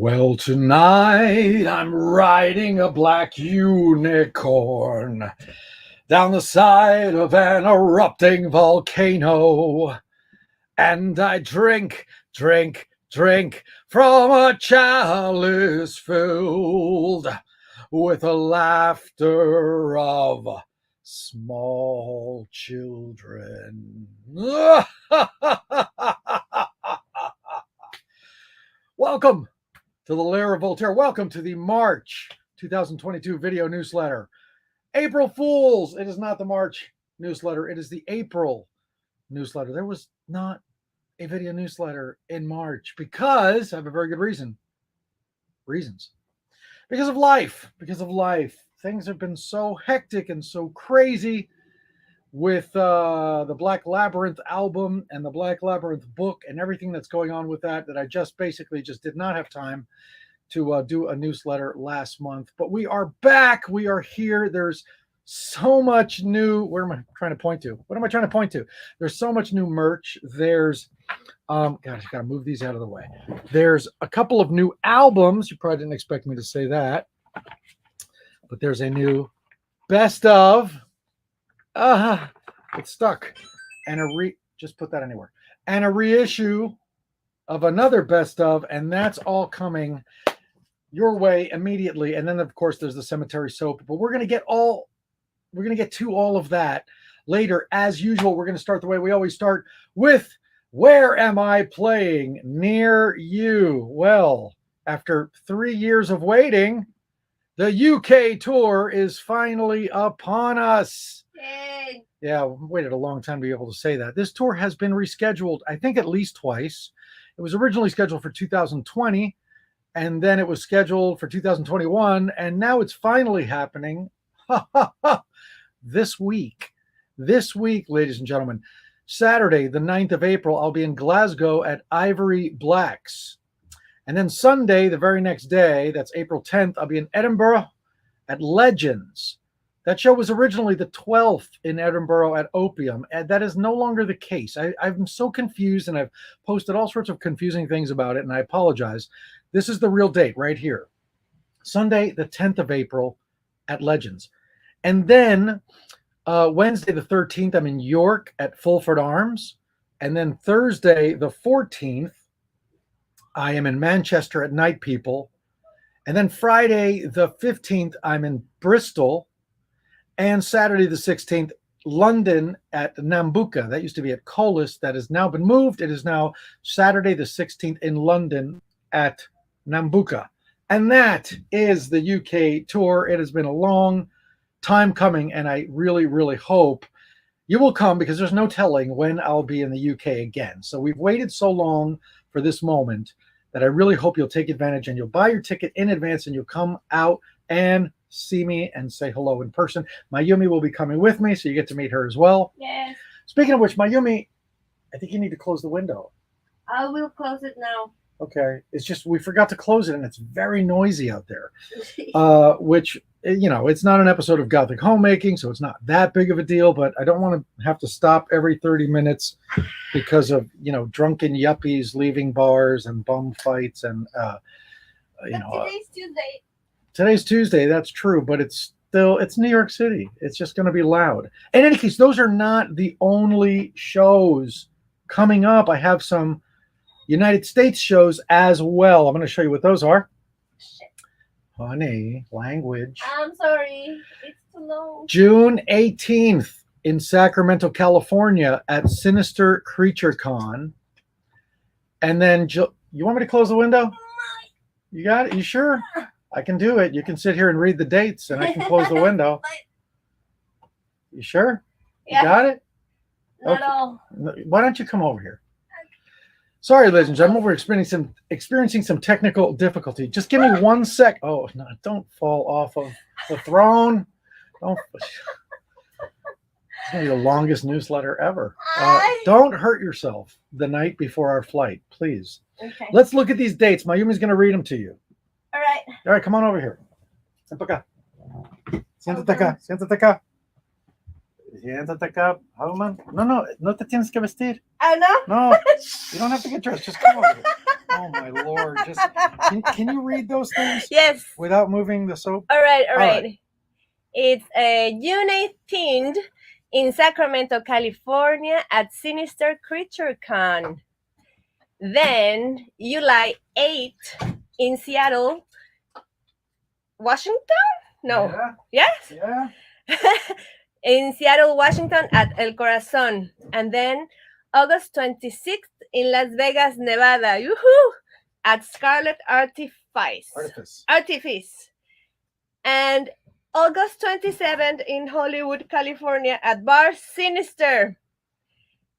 Well, tonight I'm riding a black unicorn down the side of an erupting volcano. And I drink from a chalice filled with the laughter of small children. Welcome to the Lair of Voltaire. Welcome to the March 2022 video newsletter. April Fools! It is not the March newsletter. It is the April newsletter. There was not a video newsletter in March because I have a very good reason. Reasons. Because of life. Because of life. Things have been so hectic and so crazy with the Black Labyrinth album and the Black Labyrinth book and everything that's going on with that I just did not have time to do a newsletter last month. But we are back. We are here. There's so much new. Where am I trying to point to? What am I trying to point to? There's so much new merch. There's gosh, I gotta move these out of the way. There's a couple of new albums. You probably didn't expect me to say that, but there's a new best of. It's stuck. And just put that anywhere. And a reissue of another best of, and that's all coming your way immediately. And then of course there's the cemetery soap, but we're gonna get to all of that later. As usual, we're gonna start the way we always start with where am I playing near you? Well, after 3 years of waiting, the UK tour is finally upon us. Yay. Yeah, we waited a long time to be able to say that. This tour has been rescheduled, I think, at least twice. It was originally scheduled for 2020, and then it was scheduled for 2021, and now it's finally happening this week. This week, ladies and gentlemen, Saturday, the 9th of April, I'll be in Glasgow at Ivory Blacks. And then Sunday, the very next day, that's April 10th, I'll be in Edinburgh at Legends. That show was originally the 12th in Edinburgh at Opium, and that is no longer the case. I'm so confused, and I've posted all sorts of confusing things about it, and I apologize. This is the real date right here. Sunday, the 10th of April at Legends. And then Wednesday, the 13th, I'm in York at Fulford Arms. And then Thursday, the 14th, I am in Manchester at Night People. And then Friday, the 15th, I'm in Bristol. And Saturday, the 16th, London at Nambucca. That used to be at Colas. That has now been moved. It is now Saturday, the 16th in London at Nambucca. And that is the UK tour. It has been a long time coming, and I really, really hope you will come, because there's no telling when I'll be in the UK again. So we've waited so long for this moment that I really hope you'll take advantage and you'll buy your ticket in advance and you'll come out and see me and say hello in person. Myumi will be coming with me, so you get to meet her as well. Yes. Speaking of which, Myumi, I think you need to close the window. I will close it now. Okay. It's just we forgot to close it, and it's very noisy out there. Which, you know, it's not an episode of Gothic Homemaking, so it's not that big of a deal, but I don't want to have to stop every 30 minutes because of, you know, drunken yuppies leaving bars and bum fights and, you know. Today's Tuesday. Today's Tuesday, that's true, but it's New York City. It's just going to be loud. In any case, those are not the only shows coming up. I have some United States shows as well. I'm going to show you what those are. Shit. Honey, language. I'm sorry. It's too long. June 18th in Sacramento, California at Sinister Creature Con. And then, you want me to close the window? You got it? You sure? I can do it. You can sit here and read the dates, and I can close the window. You sure? Yeah. You got it? Not Okay. all. Why don't you come over here? Sorry, ladies and gentlemen, we're experiencing some technical difficulty. Just give me 1 sec. Oh, no, don't fall off of the throne. Don't. It's going to be the longest newsletter ever. Don't hurt yourself the night before our flight, please. Okay. Let's look at these dates. Mayumi's going to read them to you. All right. All right, come on over here. Ven para acá. Siéntate acá. Siéntate acá. Siéntate acá. Howman. No te tienes que vestir. Oh, no? No, you don't have to get dressed. Just come over here. Oh my Lord! Just can you read those things Yes. without moving the soap? All right. All right. It's a unit themed in Sacramento, California at Sinister Creature Con. Then July 8th in Seattle, Washington? No. Yeah. Yes? Yeah. In Seattle, Washington at El Corazon. And then August 26th in Las Vegas, Nevada. Yoo-hoo! At Scarlet Artifice. And August 27th in Hollywood, California at Bar Sinister.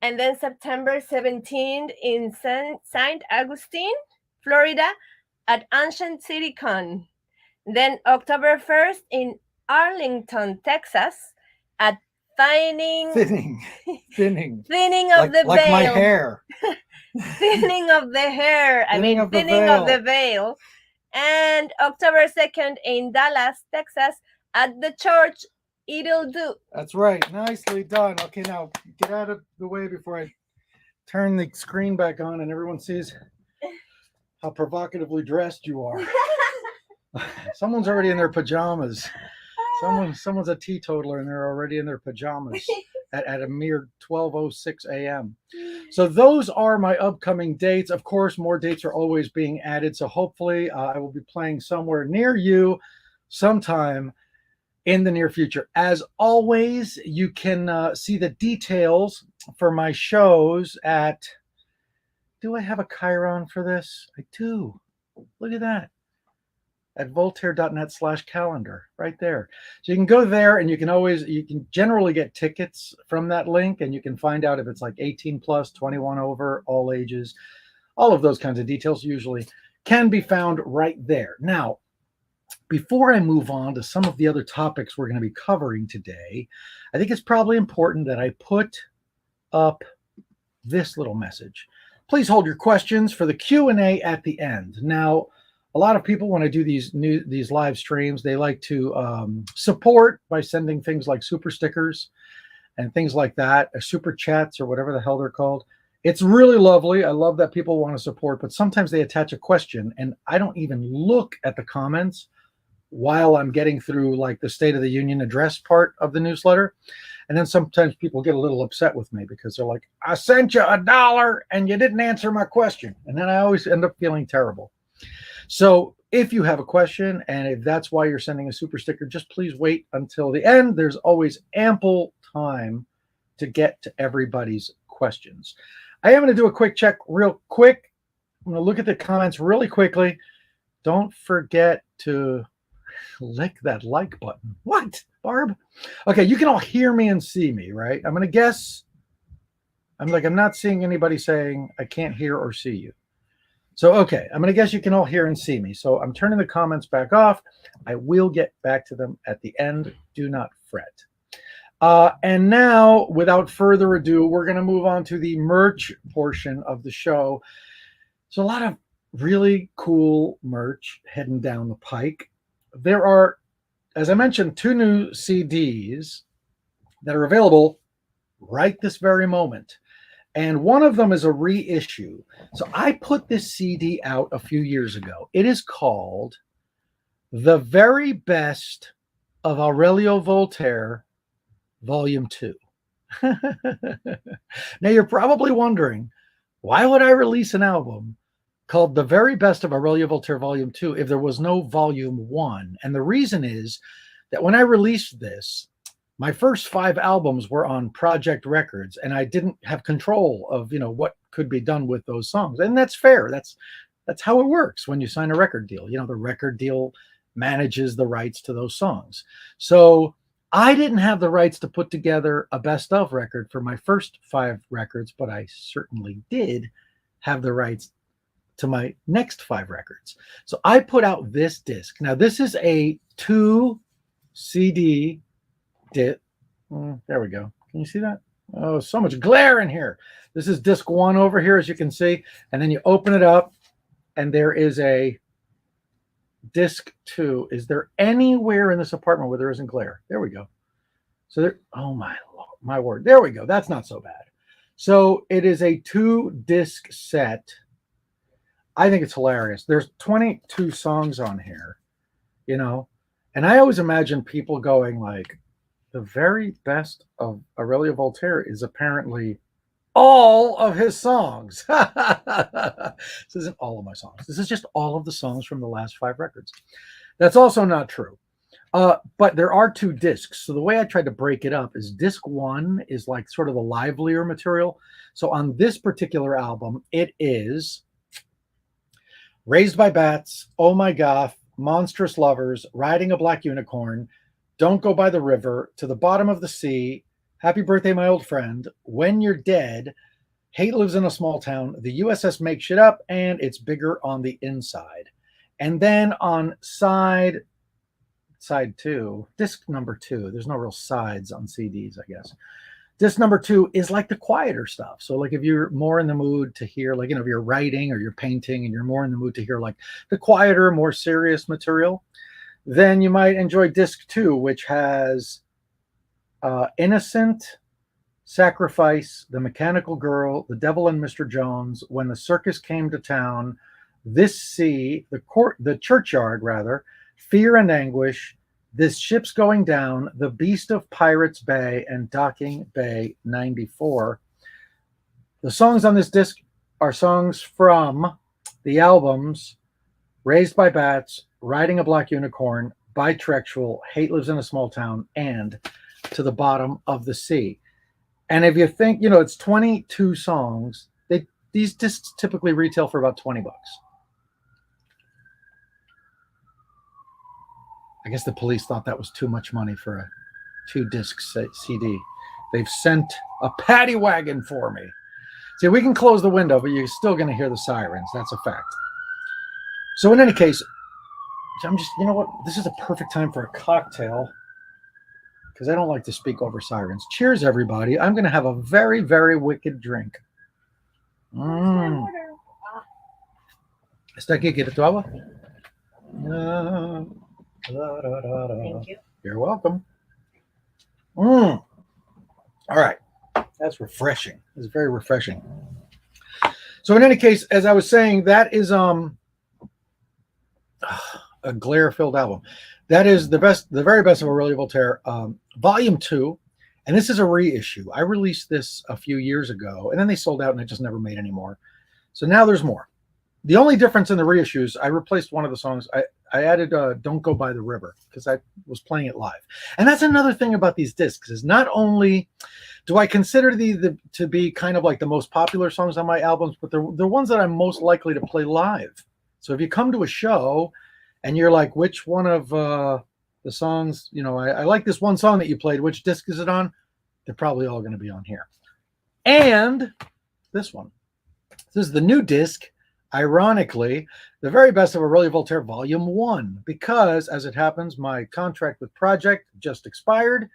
And then September 17th in St. Augustine, Florida at Ancient City Con. Then October 1st in Arlington, Texas at Thinning of the Veil. Like my hair. Thinning of the hair. Thinning of the veil. And October 2nd in Dallas, Texas at the church It'll Do. That's right. Nicely done. Okay, now get out of the way before I turn the screen back on and everyone sees how provocatively dressed you are. Someone's already in their pajamas. Someone's a teetotaler and they're already in their pajamas at a mere 12:06 a.m. So those are my upcoming dates. Of course, more dates are always being added. So hopefully I will be playing somewhere near you sometime in the near future. As always, you can see the details for my shows at, do I have a Chiron for this? I do. Look at that. At voltaire.net/calendar, right there. So you can go there and you can generally get tickets from that link and you can find out if it's like 18 plus, 21 over, all ages, all of those kinds of details usually can be found right there. Now, before I move on to some of the other topics we're going to be covering today, I think it's probably important that I put up this little message. Please hold your questions for the Q&A at the end. Now, a lot of people, when I do these live streams, they like to support by sending things like super stickers and things like that, or super chats or whatever the hell they're called. It's really lovely. I love that people want to support, but sometimes they attach a question and I don't even look at the comments while I'm getting through like the State of the Union address part of the newsletter. And then sometimes people get a little upset with me because they're like, I sent you $1 and you didn't answer my question. And then I always end up feeling terrible. So if you have a question and if that's why you're sending a super sticker, just please wait until the end. There's always ample time to get to everybody's questions. I am going to do a quick check real quick. I'm going to look at the comments really quickly. Don't forget to click that like button. What, Barb? Okay, you can all hear me and see me, right? I'm going to guess. I'm not seeing anybody saying I can't hear or see you. So, okay, I'm going to guess you can all hear and see me. So I'm turning the comments back off. I will get back to them at the end. Do not fret. And now, without further ado, we're going to move on to the merch portion of the show. So a lot of really cool merch heading down the pike. There are, as I mentioned, 2 new CDs that are available right this very moment. And one of them is a reissue. So I put this CD out a few years ago. It is called The Very Best of Aurelio Voltaire, Volume 2. Now you're probably wondering, why would I release an album called The Very Best of Aurelio Voltaire, Volume 2 if there was no Volume 1? And the reason is that when I released this, my first 5 albums were on Project Records, and I didn't have control of, what could be done with those songs. And that's fair. That's how it works when you sign a record deal. The record deal manages the rights to those songs. So I didn't have the rights to put together a best of record for my first 5 records, but I certainly did have the rights to my next 5 records. So I put out this disc. Now, this is a 2 CD disc. There we go. Can you see that? Oh, so much glare in here. This is disc 1 over here, as you can see. And then you open it up, and there is a disc 2. Is there anywhere in this apartment where there isn't glare? There we go. So there, oh my word. There we go. That's not so bad. So it is a 2 disc set. I think it's hilarious. There's 22 songs on here, you know, and I always imagine people going like, the very best of Aurelio Voltaire is apparently all of his songs. This isn't all of my songs. This is just all of the songs from the last 5 records. That's also not true. But there are 2 discs. So the way I tried to break it up is disc 1 is like sort of the livelier material. So on this particular album, it is Raised by Bats, Oh My Goth, Monstrous Lovers, Riding a Black Unicorn, Don't Go by the River, To the Bottom of the Sea, Happy Birthday, My Old Friend, When You're Dead, Hate Lives in a Small Town, The USS Makes Shit Up, and It's Bigger on the Inside. And then on side 2, disc number 2, there's no real sides on CDs, I guess. Disc number 2 is like the quieter stuff. So like if you're more in the mood to hear, like, you know, if you're writing or you're painting and you're more in the mood to hear like the quieter, more serious material, then you might enjoy disc 2, which has Innocent, Sacrifice, The Mechanical Girl, The Devil and Mr. Jones, When the Circus Came to Town, This Sea, the Churchyard rather, Fear and Anguish, This Ship's Going Down, The Beast of Pirates Bay, and Docking Bay 94. The songs on this disc are songs from the albums Raised by Bats, Riding a Black Unicorn, Bitrektual, Hate Lives in a Small Town, and To the Bottom of the Sea. And if you think, you know, it's 22 songs, these discs typically retail for about $20. I guess the police thought that was too much money for a 2-disc CD. They've sent a paddy wagon for me. See, we can close the window, but you're still going to hear the sirens. That's a fact. So in any case, I'm just, you know what? This is a perfect time for a cocktail because I don't like to speak over sirens. Cheers, everybody. I'm going to have a very, very wicked drink. ¿Está aquí? ¿Quieres tu agua? Thank you. You're welcome. All right. That's refreshing. It's very refreshing. So in any case, as I was saying, that is a glare-filled album. That is the very best of Aurelio Voltaire, Volume 2. And this is a reissue. I released this a few years ago, and then they sold out, and it just never made any more. So now there's more. The only difference in the reissues, I replaced one of the songs. I added Don't Go by the River because I was playing it live. And that's another thing about these discs is not only do I consider these to be kind of like the most popular songs on my albums, but they're ones that I'm most likely to play live. So if you come to a show and you're like, which one of the songs, you know, I like this one song that you played, which disc is it on? They're probably all going to be on here. And this one. This is the new disc. Ironically, the very best of Aurelio Voltaire Volume 1, because as it happens, my contract with Project just expired.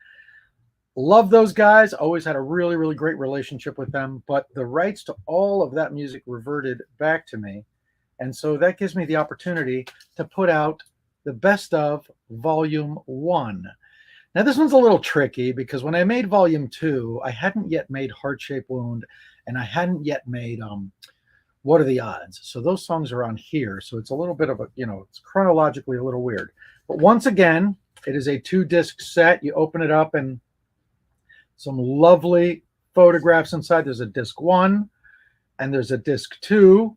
Love those guys. Always had a really, really great relationship with them, but the rights to all of that music reverted back to me. And so that gives me the opportunity to put out the best of Volume 1. Now, this one's a little tricky because when I made Volume 2, I hadn't yet made Heart-Shaped Wound, and I hadn't yet made What Are the Odds? So those songs are on here. So it's a little bit of a, you know, it's chronologically a little weird. But once again, it is a 2-disc set. You open it up and some lovely photographs inside. There's a disc 1 and there's a disc 2.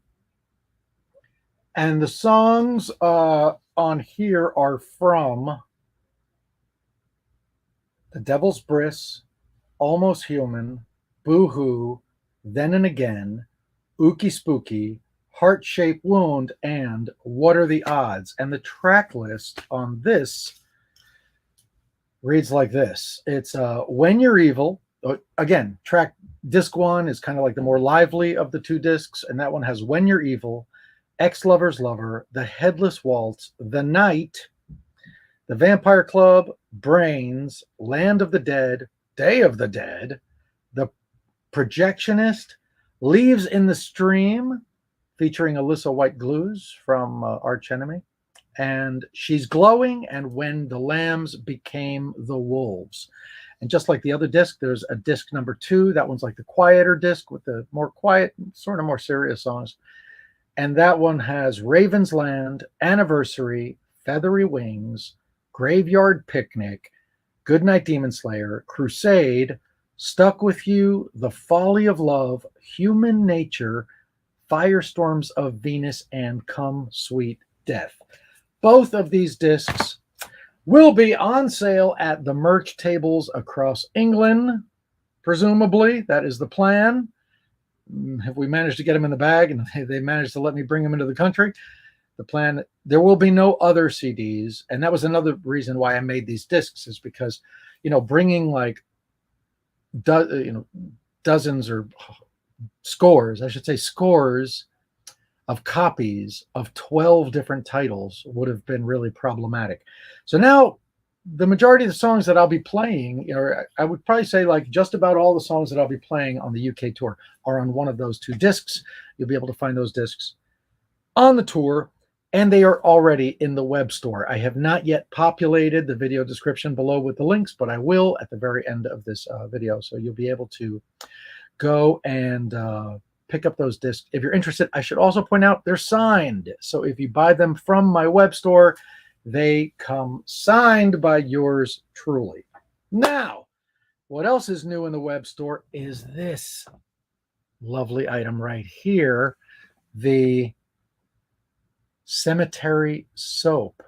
And the songs on here are from The Devil's Bris, Almost Human, Boo Hoo, Then and Again, Ookie Spooky, Heart-Shaped Wound, and What Are the Odds? And the track list on this reads like this. It's When You're Evil. Again, track disc 1 is kind of like the more lively of the 2 discs, and that one has When You're Evil, Ex-Lover's Lover, The Headless Waltz, The Night, The Vampire Club, Brains, Land of the Dead, Day of the Dead, The Projectionist, Leaves in the Stream, featuring Alyssa White Glues from Arch Enemy, and She's Glowing, and When the Lambs Became the Wolves. And just like the other disc, there's a disc number 2. That one's like the quieter disc with the more quiet, sort of more serious songs. And that one has Raven's Land, Anniversary, Feathery Wings, Graveyard Picnic, Goodnight Demon Slayer, Crusade, Stuck With You, The Folly of Love, Human Nature, Firestorms of Venus, and Come Sweet Death. Both of these discs will be on sale at the merch tables across England, presumably. That is the plan. Have we managed to get them in the bag and they managed to let me bring them into the country? The plan, there will be no other CDs. And that was another reason why I made these discs, is because, bringing like, dozens or scores of copies of 12 different titles would have been really problematic. So now the majority of the songs that I'll be playing, I would probably say like just about all the songs that I'll be playing on the UK tour are on one of those 2 discs. You'll be able to find those discs on the tour, and they are already in the web store. I have not yet populated the video description below with the links, but I will at the very end of this video. So you'll be able to go and pick up those discs if you're interested. I should also point out they're signed. So if you buy them from my web store, they come signed by yours truly. Now, what else is new in the web store is this lovely item right here, the cemetery soap.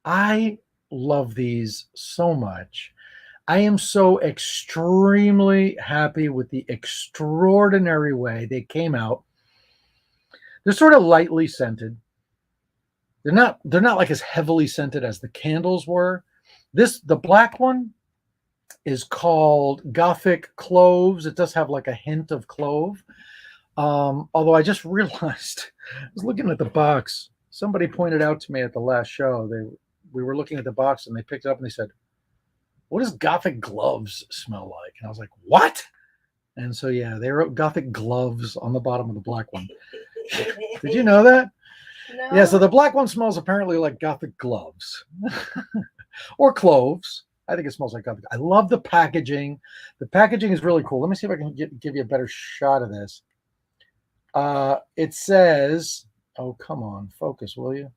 I love these so much. I am so extremely happy with the extraordinary way they came out. They're sort of lightly scented. They're not like as heavily scented as the candles were. The black one is called Gothic Cloves. It does have like a hint of clove. Although I just realized, I was looking at the box. Somebody pointed out to me at the last show, we were looking at the box and they picked it up and they said, "What does Gothic gloves smell like?" And I was like, "What?" And so, yeah, they wrote Gothic gloves on the bottom of the black one. Did you know that? No. Yeah, so the black one smells apparently like Gothic gloves or cloves. I think it smells like Gothic. I love the packaging. The packaging is really cool. Let me see if I can give you a better shot of this. It says, oh, come on, focus, will you?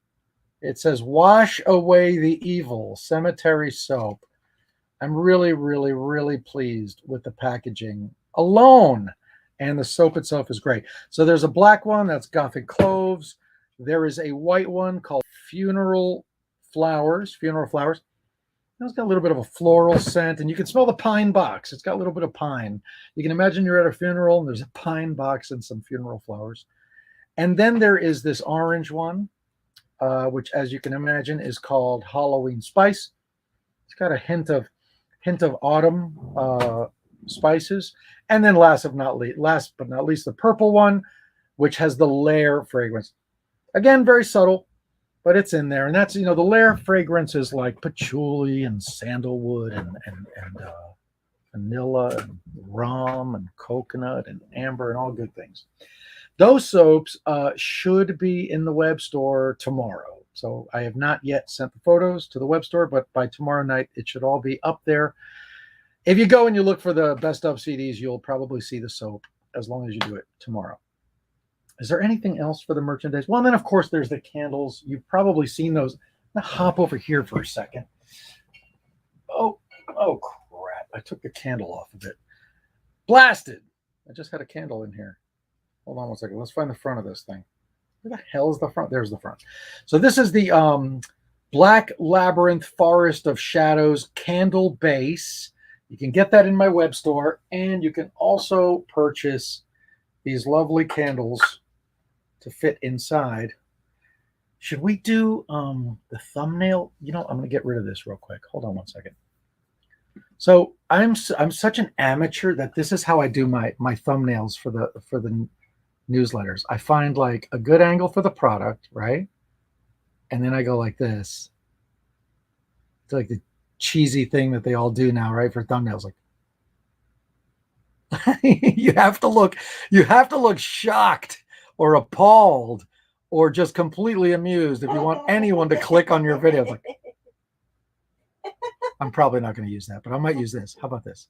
It says, "Wash away the evil, cemetery soap." I'm really, really, really pleased with the packaging alone. And the soap itself is great. So there's a black one that's Gothic Cloves. There is a white one called Funeral Flowers. It's got a little bit of a floral scent, and you can smell the pine box. It's got a little bit of pine. You can imagine you're at a funeral, and there's a pine box and some funeral flowers. And then there is this orange one, which, as you can imagine, is called Halloween Spice. It's got a hint of autumn spices. And then last but not least, the purple one, which has the Lair fragrance. Again, very subtle, but it's in there. And that's, the Lair fragrance is like patchouli and sandalwood and vanilla and rum and coconut and amber and all good things. Those soaps should be in the web store tomorrow. So I have not yet sent the photos to the web store, but by tomorrow night, it should all be up there. If you go and you look for the best of CDs, you'll probably see the soap as long as you do it tomorrow. Is there anything else for the merchandise? Well, then, of course, there's the candles. You've probably seen those. I'm going to hop over here for a second. Oh, crap. I took the candle off of it. Blasted. I just had a candle in here. Hold on one second. Let's find the front of this thing. Where the hell is the front? There's the front. So this is the Black Labyrinth Forest of Shadows candle base. You can get that in my web store, and you can also purchase these lovely candles to fit inside. Should we do the thumbnail? I'm going to get rid of this real quick. Hold on one second. So I'm such an amateur that this is how I do my thumbnails for the newsletters. I find like a good angle for the product, right? And then I go like this. It's like the cheesy thing that they all do now, right? For thumbnails, like you have to look shocked or appalled or just completely amused if you want anyone to click on your video. Like, I'm probably not going to use that, but I might use this. How about this?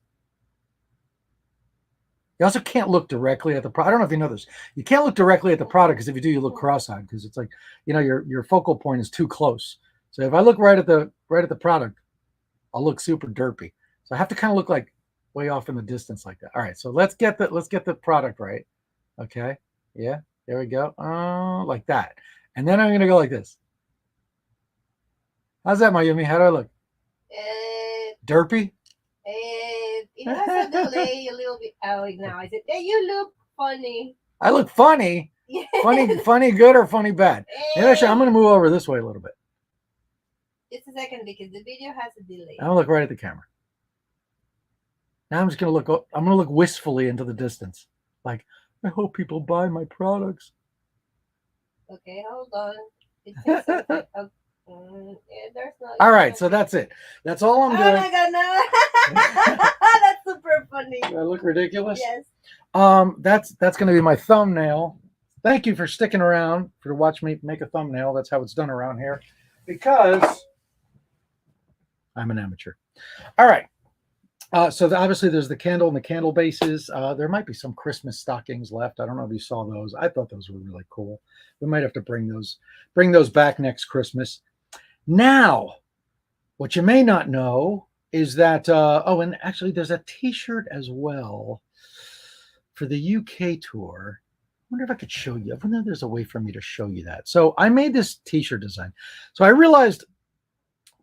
You also can't look directly at the product. I don't know if you know this. You can't look directly at the product because if you do, you look cross-eyed because it's like, your focal point is too close. So if I look right at the product, I'll look super derpy. So I have to kind of look like way off in the distance like that. All right, so let's get the product right. Okay, yeah, there we go. Like that, and then I'm gonna go like this. How's that, Myumi? How do I look? Derpy. It has a delay a little bit. Oh, now I said, hey, you look funny. I look funny. Yes. Funny good or funny bad? Hey. Actually, I'm gonna move over this way a little bit. Just a second because the video has a delay. I'm gonna look right at the camera. Now I'm just gonna look. I'm gonna look wistfully into the distance, like I hope people buy my products. Okay, hold on. It says something. Yeah, there's no. All right, so that's it. That's all I'm doing. Oh my god, no! That's super funny. Do I look ridiculous? Yes. That's gonna be my thumbnail. Thank you for sticking around to watch me make a thumbnail. That's how it's done around here, because I'm an amateur. All right. So obviously there's the candle and the candle bases. There might be some Christmas stockings left. I don't know if you saw those. I thought those were really cool. We might have to bring those back next Christmas. Now, what you may not know is that, and actually there's a t-shirt as well for the UK tour. I wonder if I could show you. I wonder if there's a way for me to show you that. So I made this t-shirt design. So I realized,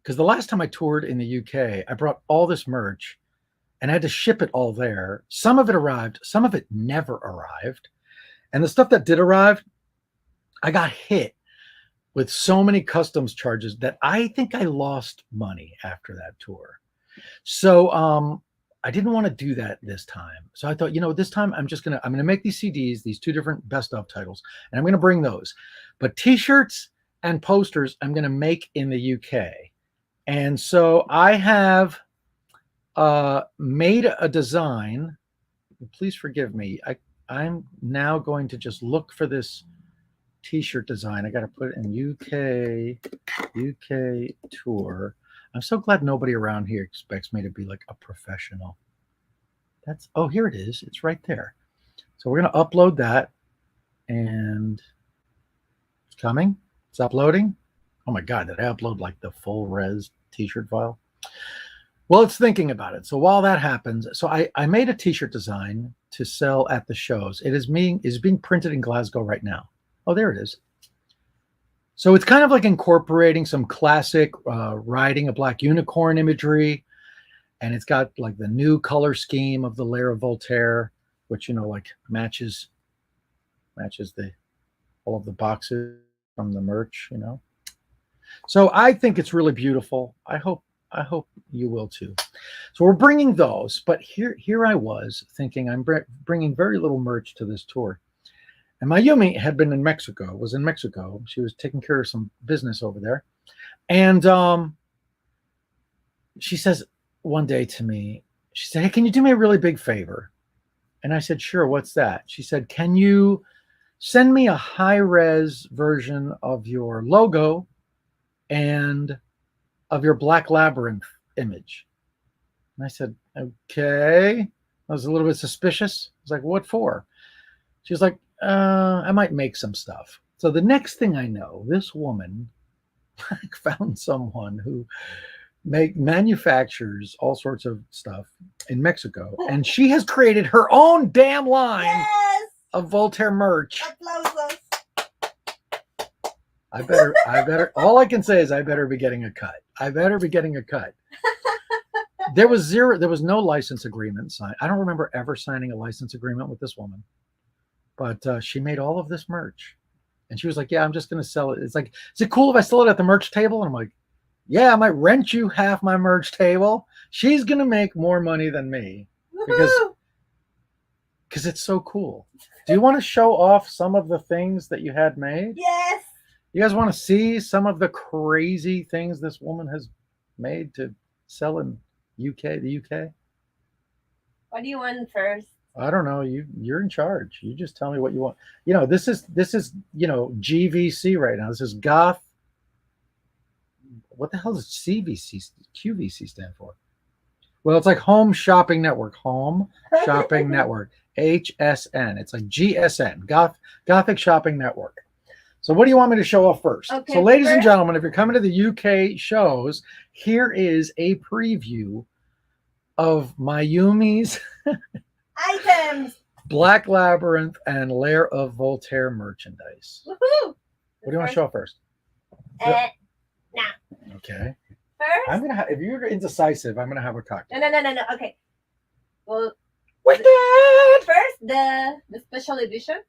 because the last time I toured in the UK, I brought all this merch and I had to ship it all there. Some of it arrived, some of it never arrived. And the stuff that did arrive, I got hit with so many customs charges that I think I lost money after that tour. So I didn't want to do that this time. So I thought, this time I'm gonna make these CDs, these 2 different best of titles, and I'm gonna bring those. But t-shirts and posters I'm gonna make in the UK. And so I have made a design. Please forgive me. I'm now going to just look for this t-shirt design. I got to put it in UK tour. I'm so glad nobody around here expects me to be like a professional. Here it is. It's right there. So we're going to upload that, and it's coming. It's uploading. Oh my God, did I upload like the full res t-shirt file? Well, it's thinking about it. So while that happens, so I made a t-shirt design to sell at the shows. It is being printed in Glasgow right now. Oh, there it is. So it's kind of like incorporating some classic riding a black unicorn imagery. And it's got like the new color scheme of the layer of Voltaire, which, like matches all of the boxes from the merch, So I think it's really beautiful. I hope you will too. So we're bringing those, but here I was thinking I'm bringing very little merch to this tour. And Myumi was in Mexico. She was taking care of some business over there. And she says one day to me, she said, hey, can you do me a really big favor? And I said, sure, what's that? She said, can you send me a high-res version of your logo and of your Black Labyrinth image? And I said, okay. I was a little bit suspicious. I was like, what for? She was like, I might make some stuff. So the next thing I know, this woman found someone who manufactures all sorts of stuff in Mexico, and she has created her own damn line of Voltaire merch. Applausos. I better. All I can say is I better be getting a cut. There was no license agreement signed. I don't remember ever signing a license agreement with this woman, but she made all of this merch, and she was like, "Yeah, I'm just going to sell it." It's like, is it cool if I sell it at the merch table? And I'm like, yeah, I might rent you half my merch table. She's going to make more money than me because it's so cool. Do you want to show off some of the things that you had made? Yes. You guys want to see some of the crazy things this woman has made to sell in the UK? What do you want first? I don't know. You're in charge. You just tell me what you want. This is GVC right now. This is Goth. What the hell does QVC stand for? Well, it's like Home Shopping Network. Home Shopping Network. HSN. It's like GSN. Gothic Shopping Network. So what do you want me to show off first? Okay, so ladies and gentlemen, if you're coming to the UK shows, here is a preview of Myumi's items. Black Labyrinth and Lair of Voltaire merchandise. Woohoo! What do you want to show first? Nah. Okay. First? I'm gonna have, if you're indecisive, I'm gonna have a cocktail. No. Okay. Well, Wicked! First, the special edition.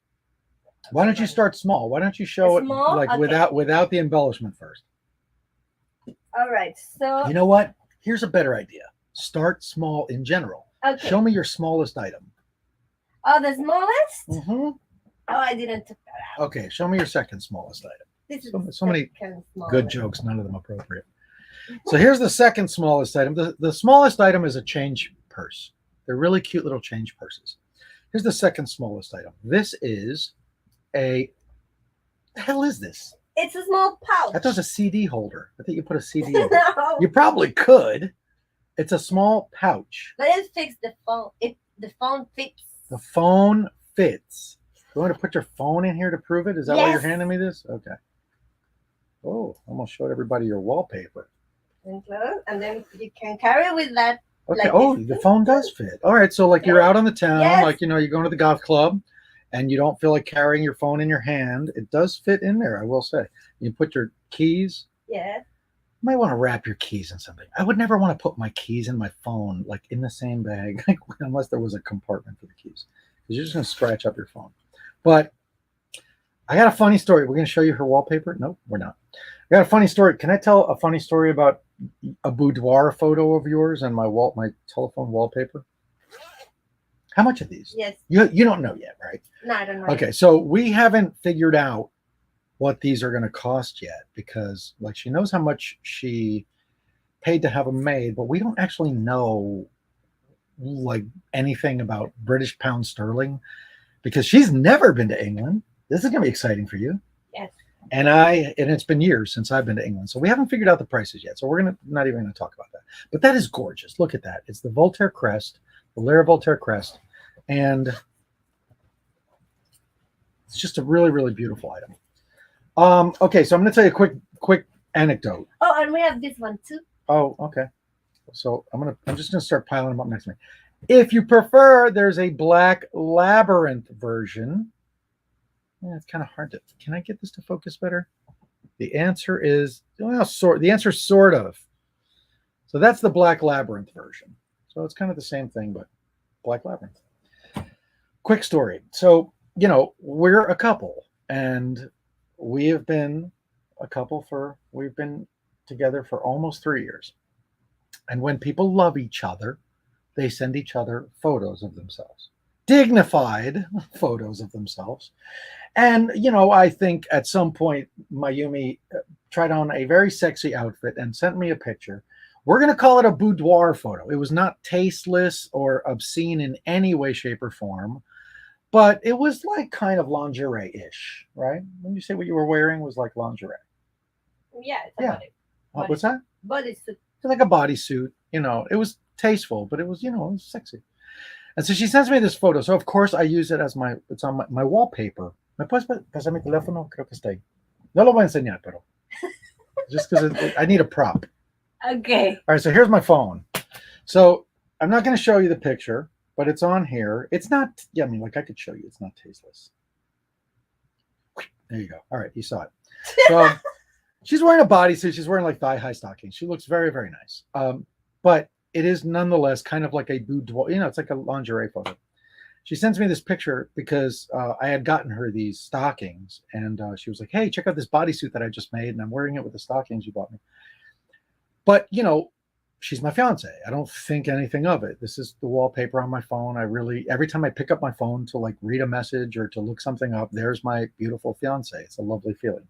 Why don't you start small? Why don't you show small? it like Okay. without the embellishment first? All right. So you know what? Here's a better idea. Start small in general. Okay. Show me your smallest item. Oh, the smallest? Mm-hmm. Oh, I didn't take that out. Okay, show me your second smallest item. This is So many smallest. good jokes, none of them appropriate. So here's the second smallest item. The smallest item is a change purse. They're really cute little change purses. Here's the second smallest item. This is the hell is this? It's a small pouch. I thought it was a CD holder. I think you put a CD in it. No. You probably could. It's a small pouch. But it fits the phone. The phone fits. The phone fits. You want to put your phone in here to prove it? Is that why you're Yes. handing me this? Okay. Oh, almost showed everybody your wallpaper. And close, and then you can carry with that. Okay. Like Oh, this. the phone does fit. All right. So like you're out on the town, Yes. like, you know, you're going to the goth club and you don't feel like carrying your phone in your hand. It does fit in there, I will say. You put your keys. Yeah. You might want to wrap your keys in something. I would never want to put my keys and my phone like in the same bag, unless there was a compartment for the keys. Because you're just going to scratch up your phone. But I got a funny story. We're going to show you her wallpaper. Nope, we're not. I got a funny story. Can I tell a funny story about a boudoir photo of yours and my telephone wallpaper? How much are these? Yes. You don't know yet, right? No, I don't know. Okay, so we haven't figured out what these are going to cost yet because like she knows how much she paid to have them made, but we don't actually know like anything about British pound sterling because she's never been to England. This is going to be exciting for you. Yes. And it's been years since I've been to England, so we haven't figured out the prices yet. So we're not even going to talk about that. But that is gorgeous. Look at that. It's the Voltaire Crest, the Lair of Voltaire Crest, and it's just a really, really beautiful item. Okay, so I'm going to tell you a quick anecdote. Oh, and we have this one too. Oh, okay. So I'm just gonna start piling them up next to me. If you prefer, there's a Black Labyrinth version. Yeah, it's kind of hard to. Can I get this to focus better? The answer is the answer is sort of. So that's the Black Labyrinth version. So it's kind of the same thing, but Black Labyrinth. Quick story. So we're a couple, and we have been we've been together for almost 3 years. And when people love each other, they send each other photos of themselves, dignified photos of themselves. And, I think at some point, Myumi tried on a very sexy outfit and sent me a picture. We're going to call it a boudoir photo. It was not tasteless or obscene in any way, shape, or form, but it was like kind of lingerie-ish, right? When you say what you were wearing was like lingerie. Yeah, it's a body. What's that? Bodysuit. Like a bodysuit, it was tasteful, but it was, it was sexy. And so she sends me this photo. So of course I use it as it's on my wallpaper. ¿Me puedes pasar mi teléfono? Creo que está ahí. No lo voy a enseñar, pero just because I need a prop. Okay. All right, so here's my phone. So I'm not going to show you the picture, but it's on here. It's not, I could show you. It's not tasteless. There you go. All right, you saw it. So she's wearing a bodysuit. She's wearing like thigh-high stockings. She looks very, very nice. But it is nonetheless kind of like a boudoir. It's like a lingerie photo. She sends me this picture because I had gotten her these stockings, and she was like, "Hey, check out this bodysuit that I just made, and I'm wearing it with the stockings you bought me." But she's my fiance. I don't think anything of it. This is the wallpaper on my phone. Every time I pick up my phone to like read a message or to look something up, there's my beautiful fiance. It's a lovely feeling.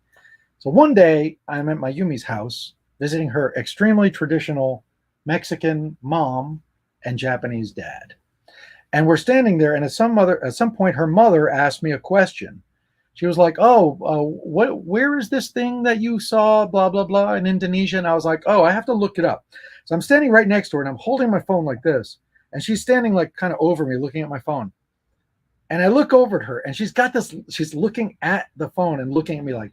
So one day I'm at Mayumi's house visiting her extremely traditional Mexican mom and Japanese dad. And we're standing there, and at some point her mother asked me a question. She was like, where is this thing that you saw, blah, blah, blah, in Indonesia? And I was like, I have to look it up. So I'm standing right next to her and I'm holding my phone like this. And she's standing like kind of over me looking at my phone. And I look over at her and she's got this, she's looking at the phone and looking at me like,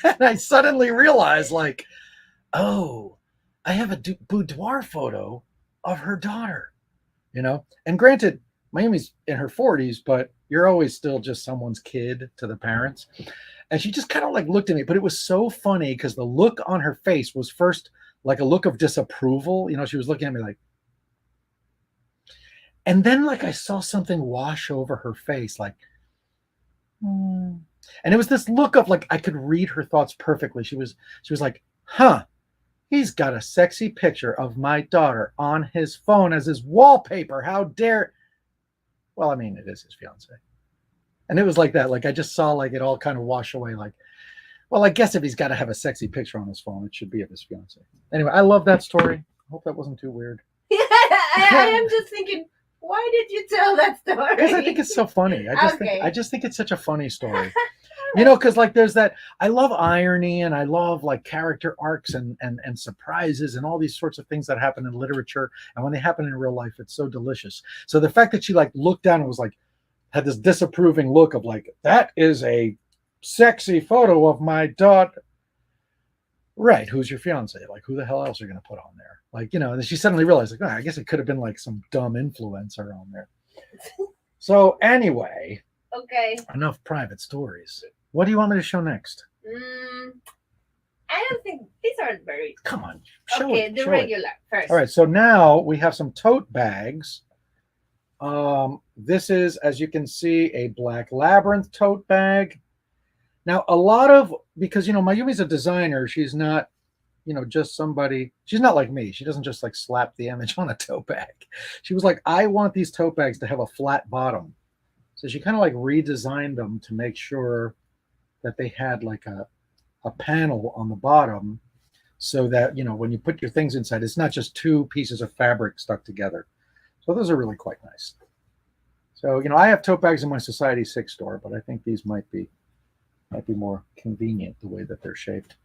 and I suddenly realized like, oh, I have a boudoir photo of her daughter, you know? And granted, Myumi's in her 40s, but you're always still just someone's kid to the parents. And she just kind of like looked at me, but it was so funny because the look on her face was first like a look of disapproval. You know, she was looking at me like, and then like I saw something wash over her face, like, and it was this look of like, I could read her thoughts perfectly. She was like, huh, he's got a sexy picture of my daughter on his phone as his wallpaper. How dare, well, I mean, it is his fiance. And it was like that. Like I just saw like it all kind of wash away. Like, well, I guess if he's got to have a sexy picture on his phone, it should be of his fiance. Anyway, I love that story. I hope that wasn't too weird. I am just thinking, why did you tell that story? Because I think it's so funny. I just think it's such a funny story. You know, because like there's that, I love irony and I love like character arcs and surprises and all these sorts of things that happen in literature. And when they happen in real life, it's so delicious. So the fact that she like looked down and was like, had this disapproving look of like, that is a sexy photo of my daughter. Right. Who's your fiance? Like, who the hell else are you going to put on there? Like, you know, and then she suddenly realized like, oh, I guess it could have been like some dumb influencer on there. So anyway, okay. Enough private stories. What do you want me to show next? I don't think these aren't very. Come on. Show okay, it, the show regular it. first. All right. So now we have some tote bags. This is, as you can see, a Black Labyrinth tote bag. Now, a lot of, because, you know, Mayumi's a designer. She's not, you know, just somebody, she's not like me. She doesn't just like slap the image on a tote bag. She was like, I want these tote bags to have a flat bottom. So she kind of like redesigned them to make sure that they had like a panel on the bottom so that, you know, when you put your things inside, it's not just two pieces of fabric stuck together. So those are really quite nice. So, you know, I have tote bags in my Society 6 store, but I think these might be more convenient the way that they're shaped.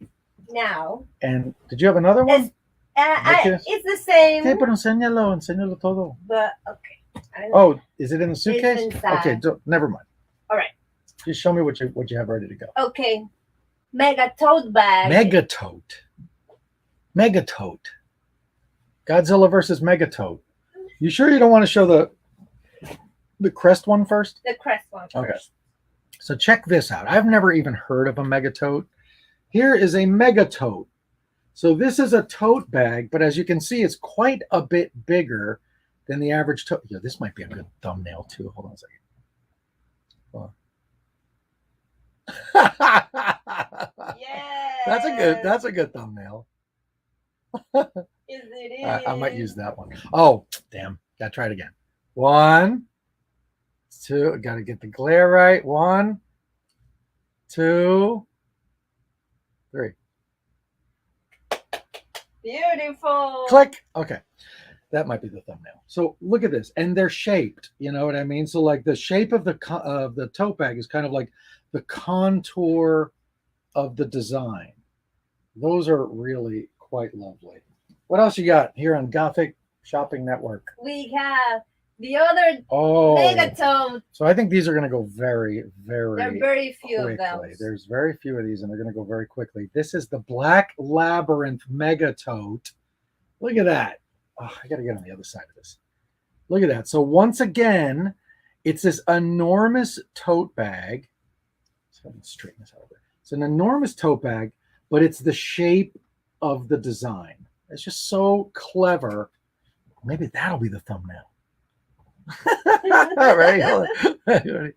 Now. And did you have another one? It's the same. Okay, pero enséñalo todo. But, okay. Oh, is it in the suitcase? It's inside. Okay, never mind. All right. Just show me what you have ready to go. Okay. Mega tote bag. Mega tote. Godzilla versus Mega tote. You sure you don't want to show the crest one first? The crest one first. Okay. So check this out. I've never even heard of a mega tote. Here is a mega tote. So this is a tote bag, but as you can see, it's quite a bit bigger than the average tote. Yeah, this might be a good thumbnail too. Hold on a second. Yeah. That's a good thumbnail. It is. I might use that one. Oh, damn. Gotta try it again. 1, 2. Gotta get the glare right. 1, 2, 3. Beautiful. Click. Okay. That might be the thumbnail. So look at this. And they're shaped. You know what I mean? So like the shape of the tote bag is kind of like the contour of the design. Those are really quite lovely. What else you got here on Gothic Shopping Network? We have the other mega tote. So I think these are going to go very, very There are very few quickly. of them. There's very few of these, and they're going to go very quickly. This is the Black Labyrinth Mega Tote. Look at that. Oh, I got to get on the other side of this. Look at that. So once again, it's this enormous tote bag. So let me straighten this out a bit. It's an enormous tote bag, but it's the shape of the design. It's just so clever. Maybe that'll be the thumbnail. All right.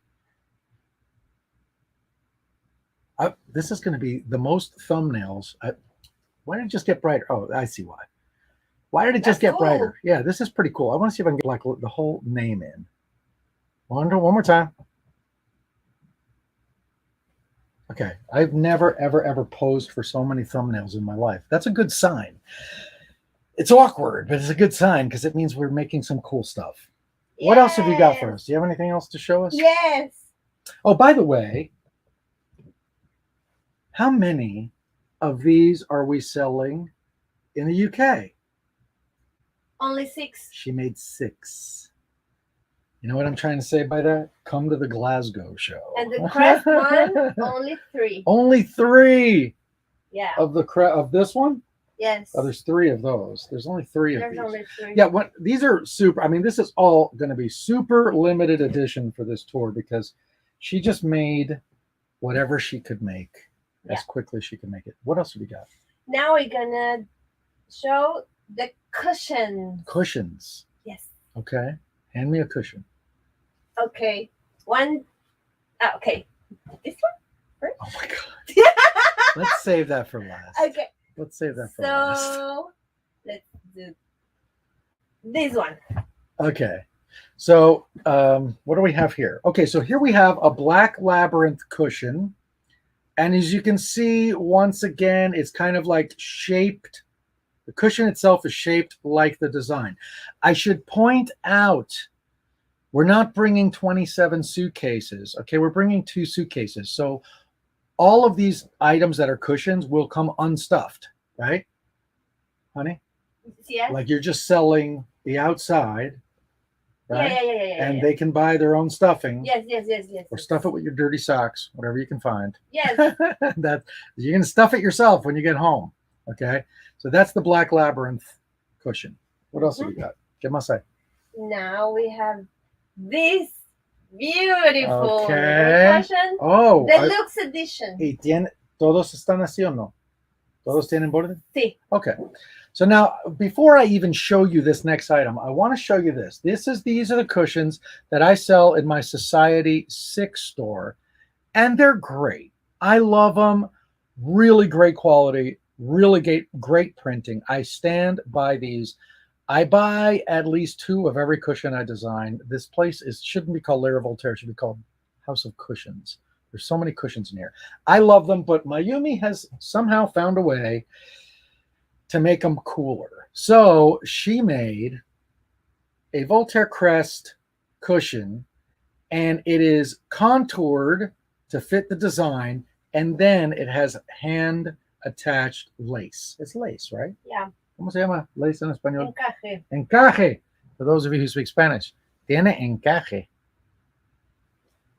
This is going to be the most thumbnails. Why did it just get brighter? Oh, I see why. Why did it just get brighter? Yeah, this is pretty cool. I want to see if I can get like the whole name in. One more time. Okay, I've never, ever posed for so many thumbnails in my life. That's a good sign. It's awkward, but it's a good sign because it means we're making some cool stuff. Yes. What else have you got for us? Do you have anything else to show us? Yes. Oh, by the way, how many of these are we selling in the UK? Only 6. She made 6. You know what I'm trying to say by that? Come to the Glasgow show. And the Crest one, only 3. Only 3 Yeah. of this one? Yes. Oh, there's 3 of those. There's only 3 of There's these. only 3. Yeah, these are super. I mean, this is all going to be super limited edition for this tour because she just made whatever she could make as quickly as she could make it. What else have we got? Now we're gonna show the cushions. Cushions. Yes. Okay. Hand me a cushion. Okay. One. Okay. This one first. Oh my god. Let's save that for last. Okay. Let's save that for last. So let's do this one. Okay. So what do we have here? Okay, so here we have a Black Labyrinth cushion. And as you can see, once again, it's kind of like shaped. The cushion itself is shaped like the design. I should point out, we're not bringing 27 suitcases. Okay, we're bringing 2 suitcases. So all of these items that are cushions will come unstuffed, right? Honey? Yes. Like you're just selling the outside, right? Yeah. And they can buy their own stuffing. Yes. Or stuff it with your dirty socks, whatever you can find. Yes. That you can stuff it yourself when you get home. Okay, so that's the Black Labyrinth cushion. What else have we got? ¿Qué más hay? Now we have this beautiful cushion. Oh, deluxe edition. ¿Y todos están así o no? ¿Todos tienen borde? Sí. Okay. So now, before I even show you this next item, I want to show you this. These are the cushions that I sell in my Society 6 store, and they're great. I love them. Really great quality, really great printing. I stand by these. I buy at least 2 of every cushion I design. This place shouldn't be called Aurelio Voltaire. It should be called House of Cushions. There's so many cushions in here. I love them, but Myumi has somehow found a way to make them cooler. So she made a Voltaire Crest cushion, and it is contoured to fit the design, and then it has hand-attached lace. It's lace, right? Yeah. ¿Cómo se llama lace en español? Encaje. Encaje. For those of you who speak Spanish. Tiene encaje.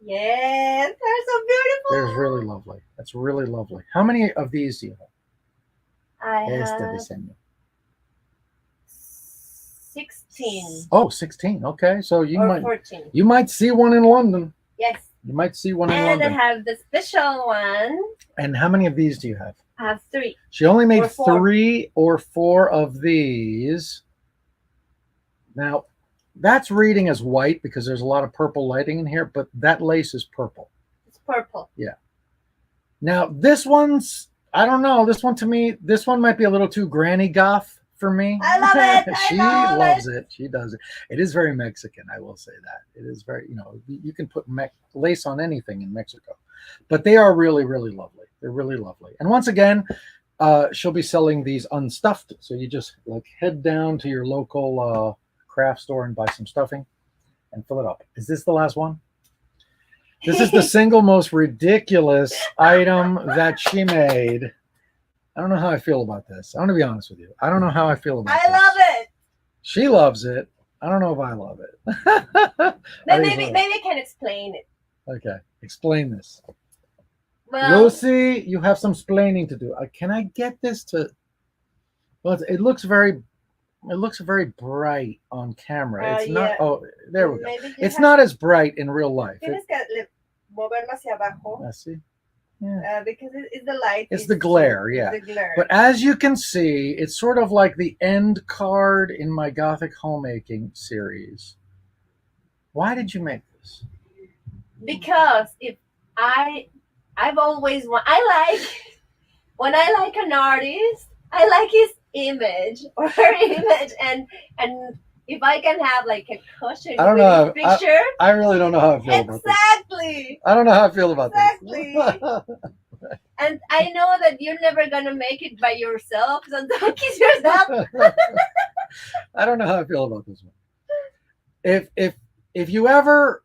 Yes, they're so beautiful. They're really lovely. That's really lovely. How many of these do you have? I have diseño. 16. Oh, 16. Okay. So you or 14. You might see one in London. Yes. You might see one in London. London. And I have the special one. And how many of these do you have? I have 3. She only made Or 4. 3 or 4 of these. Now, that's reading as white because there's a lot of purple lighting in here, but that lace is purple. It's purple. Yeah. Now, this one's, I don't know. This one to me, this one might be a little too granny goth for me. I love it. She loves it. She does it. It is very Mexican, I will say that. It is very, you can put lace on anything in Mexico. But they are really, really lovely. They're really lovely. And once again, she'll be selling these unstuffed. So you just like head down to your local craft store and buy some stuffing and fill it up. Is this the last one? This is the single most ridiculous item that she made. I don't know how I feel about this. I'm going to be honest with you. I don't know how I feel about this. I love it. She loves it. I don't know if I love it. Maybe I can explain it. Okay. Explain this. Well, Lucy, you have some explaining to do. Can I get this to... Well, it looks very bright on camera. It's not... Oh, there we go. It's not as bright in real life. Tienes que moverlo hacia abajo. I see. Yeah. Because it's the light. It's the glare, yeah. The glare. But as you can see, it's sort of like the end card in my Gothic homemaking series. Why did you make this? Because I've always when I like an artist, I like his image or her image, and if I can have like a cushion with his picture. I really don't know how I feel about this. Exactly. I don't know how I feel about this. And I know that you're never gonna make it by yourself, so don't kiss yourself. I don't know how I feel about this one. If you ever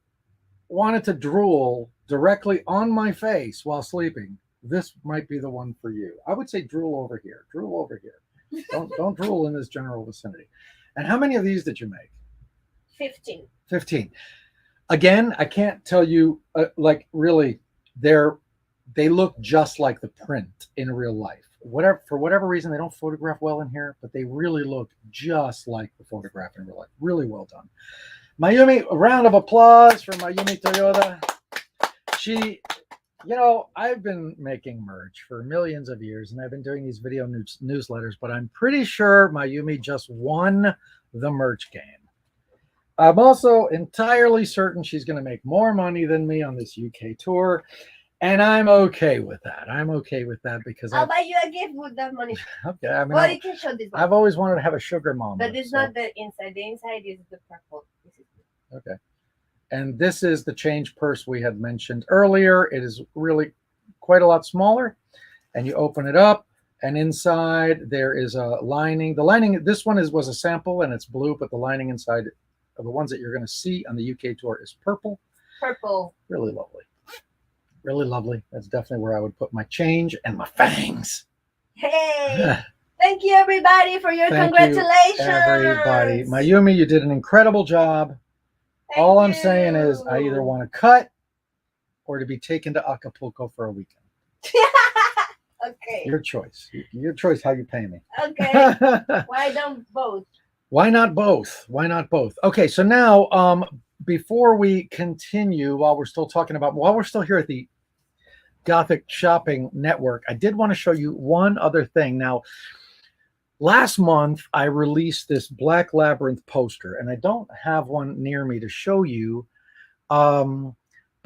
wanted to drool directly on my face while sleeping, this might be the one for you. I would say drool over here. Drool over here. Don't drool in this general vicinity. And how many of these did you make? 15. 15. Again, I can't tell you, like really, they look just like the print in real life. For whatever reason, they don't photograph well in here, but they really look just like the photograph in real life. Really well done. Myumi, a round of applause for Myumi Toyoda. She, I've been making merch for millions of years, and I've been doing these video newsletters, but I'm pretty sure Myumi just won the merch game. I'm also entirely certain she's going to make more money than me on this UK tour, and I'm okay with that. I'm okay with that because I'll buy you a gift with that money. Okay, I mean, well, you can show this one. I've always wanted to have a sugar mama. But it's not the inside. The inside is the purple. Okay. And this is the change purse we had mentioned earlier. It is really quite a lot smaller. And you open it up, and inside there is a lining. The lining, this one was a sample, and it's blue, but the lining inside of the ones that you're going to see on the UK tour is purple. Purple. Really lovely. Really lovely. That's definitely where I would put my change and my fangs. Hey! Thank you, everybody, for your congratulations. Everybody. Myumi, you did an incredible job. All I'm saying is I either want to cut or to be taken to Acapulco for a weekend. Okay. Your choice. Your choice how you pay me. Okay. Why don't both? Why not both? Why not both? Okay, so now before we continue, while we're still here at the Gothic Shopping Network, I did want to show you one other thing. Now, last month I released this Black Labyrinth poster, and I don't have one near me to show you, but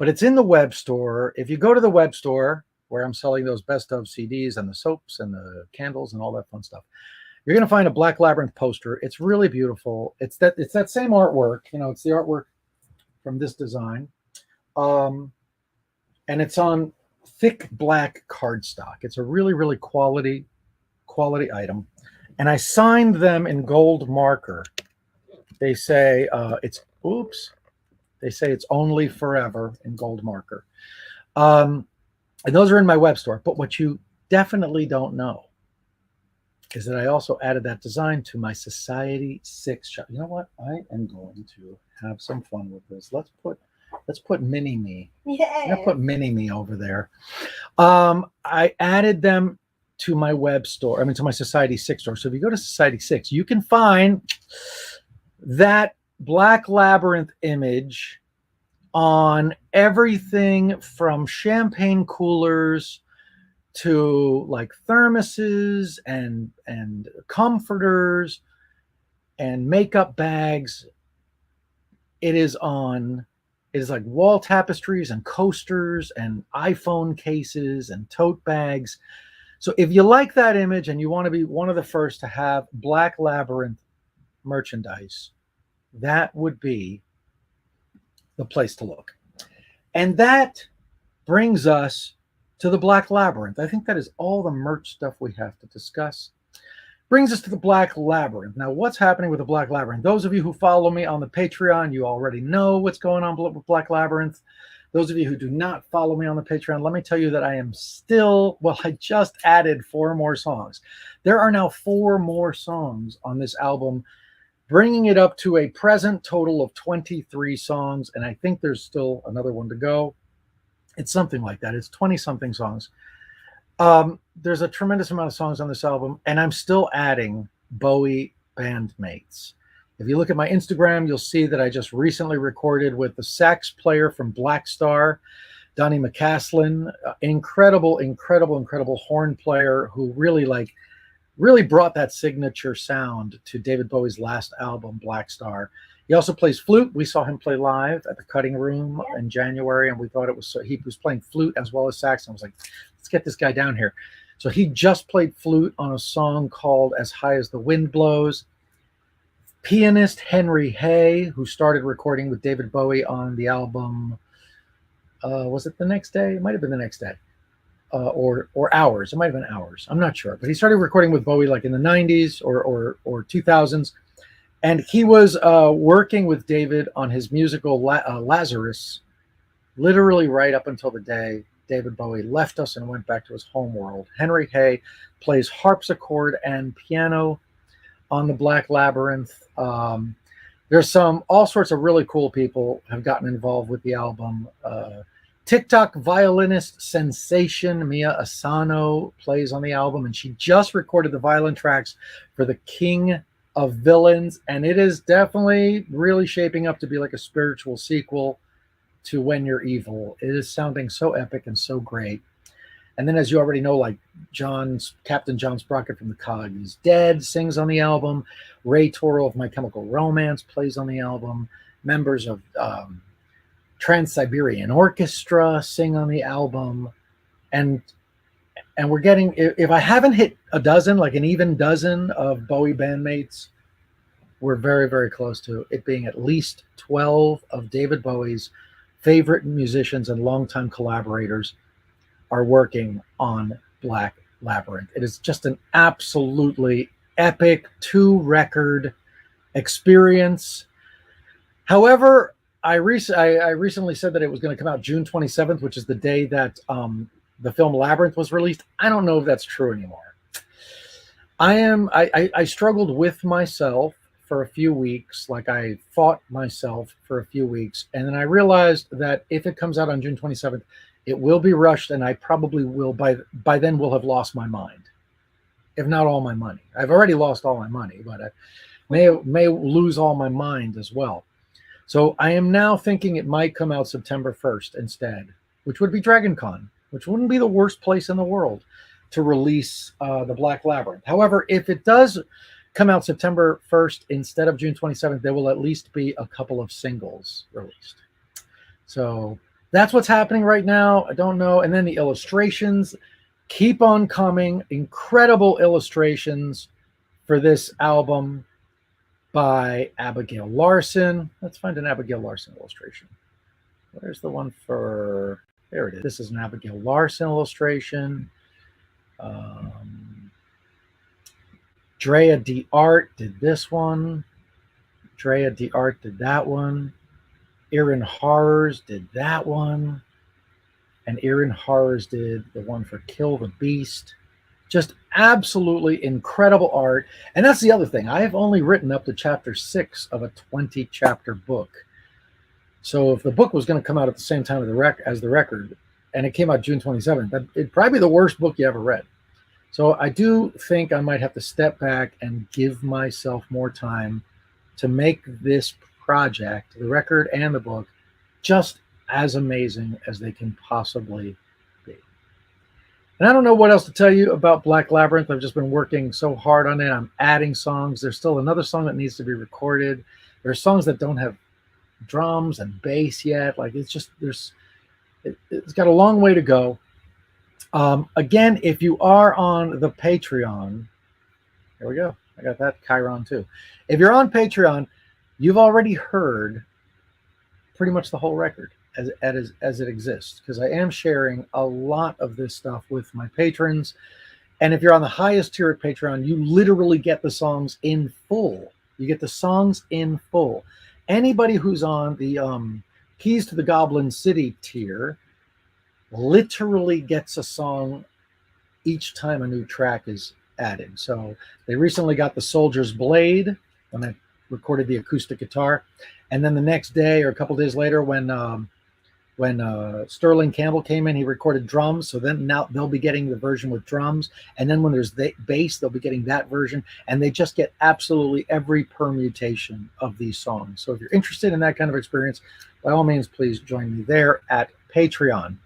it's in the web store. If you go to the web store where I'm selling those best of CDs and the soaps and the candles and all that fun stuff, you're going to find a Black Labyrinth poster. It's really beautiful. It's that same artwork. It's the artwork from this design, and it's on thick black cardstock. It's a really, really quality item, and I signed them in gold marker. They say They say it's only forever in gold marker, and those are in my web store. But what you definitely don't know is that I also added that design to my Society 6 shop. You know what? I am going to have some fun with this. Let's put Mini Me. Yeah. I'm gonna put Mini Me over there. I added them to my web store. To my Society 6 store. So if you go to Society 6, you can find that Black Labyrinth image on everything from champagne coolers to like thermoses and comforters and makeup bags. It is like wall tapestries and coasters and iPhone cases and tote bags. So if you like that image and you want to be one of the first to have Black Labyrinth merchandise, that would be the place to look. And that brings us to the Black Labyrinth. I think that is all the merch stuff we have to discuss. Brings us to the Black Labyrinth. Now, what's happening with the Black Labyrinth? Those of you who follow me on the Patreon, you already know what's going on with Black Labyrinth. Those of you who do not follow me on the Patreon, let me tell you that I just added 4 more songs. There are now 4 more songs on this album, bringing it up to a present total of 23 songs, and I think there's still another one to go. It's something like that. It's 20-something songs. There's a tremendous amount of songs on this album, and I'm still adding Bowie bandmates. If you look at my Instagram, you'll see that I just recently recorded with the sax player from Black Star, Donnie McCaslin, incredible horn player who really brought that signature sound to David Bowie's last album, Black Star. He also plays flute. We saw him play live at the Cutting Room in January, and we thought he was playing flute as well as sax. And I was like, let's get this guy down here. So he just played flute on a song called As High as the Wind Blows. Pianist Henry Hay, who started recording with David Bowie on the album, was it The Next Day? It might have been The Next Day. Or Hours. It might have been Hours. I'm not sure. But he started recording with Bowie like in the 90s or 2000s. And he was working with David on his musical Lazarus, literally right up until the day David Bowie left us and went back to his home world. Henry Hay plays harpsichord and piano on the Black Labyrinth. There's all sorts of really cool people have gotten involved with the album. TikTok violinist sensation Mia Asano plays on the album, and she just recorded the violin tracks for The King of Villains, and it is definitely really shaping up to be like a spiritual sequel to When You're Evil. It is sounding so epic and so great. And then, as you already know, like Captain John Sprocket from The Cog is Dead sings on the album. Ray Toro of My Chemical Romance plays on the album. Members of Trans-Siberian Orchestra sing on the album. And we're getting, if I haven't hit a dozen, like an even dozen of Bowie bandmates, we're very, very close to it being at least 12 of David Bowie's favorite musicians and longtime collaborators are working on Black Labyrinth. It is just an absolutely epic 2-record experience. However, I recently said that it was going to come out June 27th, which is the day that the film Labyrinth was released. I don't know if that's true anymore. I struggled with myself for a few weeks, like I fought myself for a few weeks, and then I realized that if it comes out on June 27th, it will be rushed, and I probably will by then will have lost my mind, if not all my money. I've already lost all my money, but I may lose all my mind as well. So I am now thinking it might come out September 1st instead, which would be Dragon Con, which wouldn't be the worst place in the world to release the Black Labyrinth. However, if it does come out September 1st instead of June 27th, there will at least be a couple of singles released. So that's what's happening right now. I don't know. And then the illustrations keep on coming. Incredible illustrations for this album by Abigail Larson. Let's find an Abigail Larson illustration. Where's the one for... There it is. This is an Abigail Larson illustration. Drea DeArt did this one. Drea DeArt did that one. Erin Horrors did that one. And Erin Horrors did the one for Kill the Beast. Just absolutely incredible art. And that's the other thing. I have only written up to chapter 6 of a 20-chapter book. So if the book was going to come out at the same time as the record, and it came out June 27th, it'd probably be the worst book you ever read. So I do think I might have to step back and give myself more time to make this project, the record and the book, just as amazing as they can possibly be. And I don't know what else to tell you about Black Labyrinth. I've just been working so hard on it. I'm adding songs. There's still another song that needs to be recorded. There are songs that don't have drums and bass yet. Like it's got a long way to go. Again, if you are on the Patreon, here we go. I got that Chiron too. If you're on Patreon, you've already heard pretty much the whole record as it exists, because I am sharing a lot of this stuff with my patrons. And if you're on the highest tier at Patreon, you literally get the songs in full. You get the songs in full. Anybody who's on the Keys to the Goblin City tier literally gets a song each time a new track is added. So they recently got The Soldier's Blade when I recorded the acoustic guitar. And then the next day or a couple days later when Sterling Campbell came in, he recorded drums. So then now they'll be getting the version with drums. And then when there's the bass, they'll be getting that version. And they just get absolutely every permutation of these songs. So if you're interested in that kind of experience, by all means, please join me there at Patreon.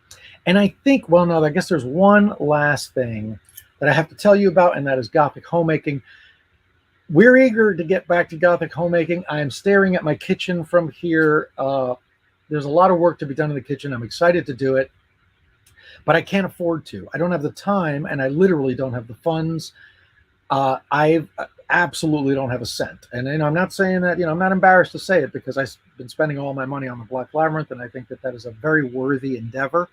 And I think, well, no, I guess there's one last thing that I have to tell you about, and that is Gothic homemaking. We're eager to get back to Gothic homemaking. I am staring at my kitchen from here. There's a lot of work to be done in the kitchen. I'm excited to do it, but I can't afford to. I don't have the time, and I literally don't have the funds. I absolutely don't have a cent. And I'm not saying that, I'm not embarrassed to say it, because I've been spending all my money on the Black Labyrinth, and I think that is a very worthy endeavor.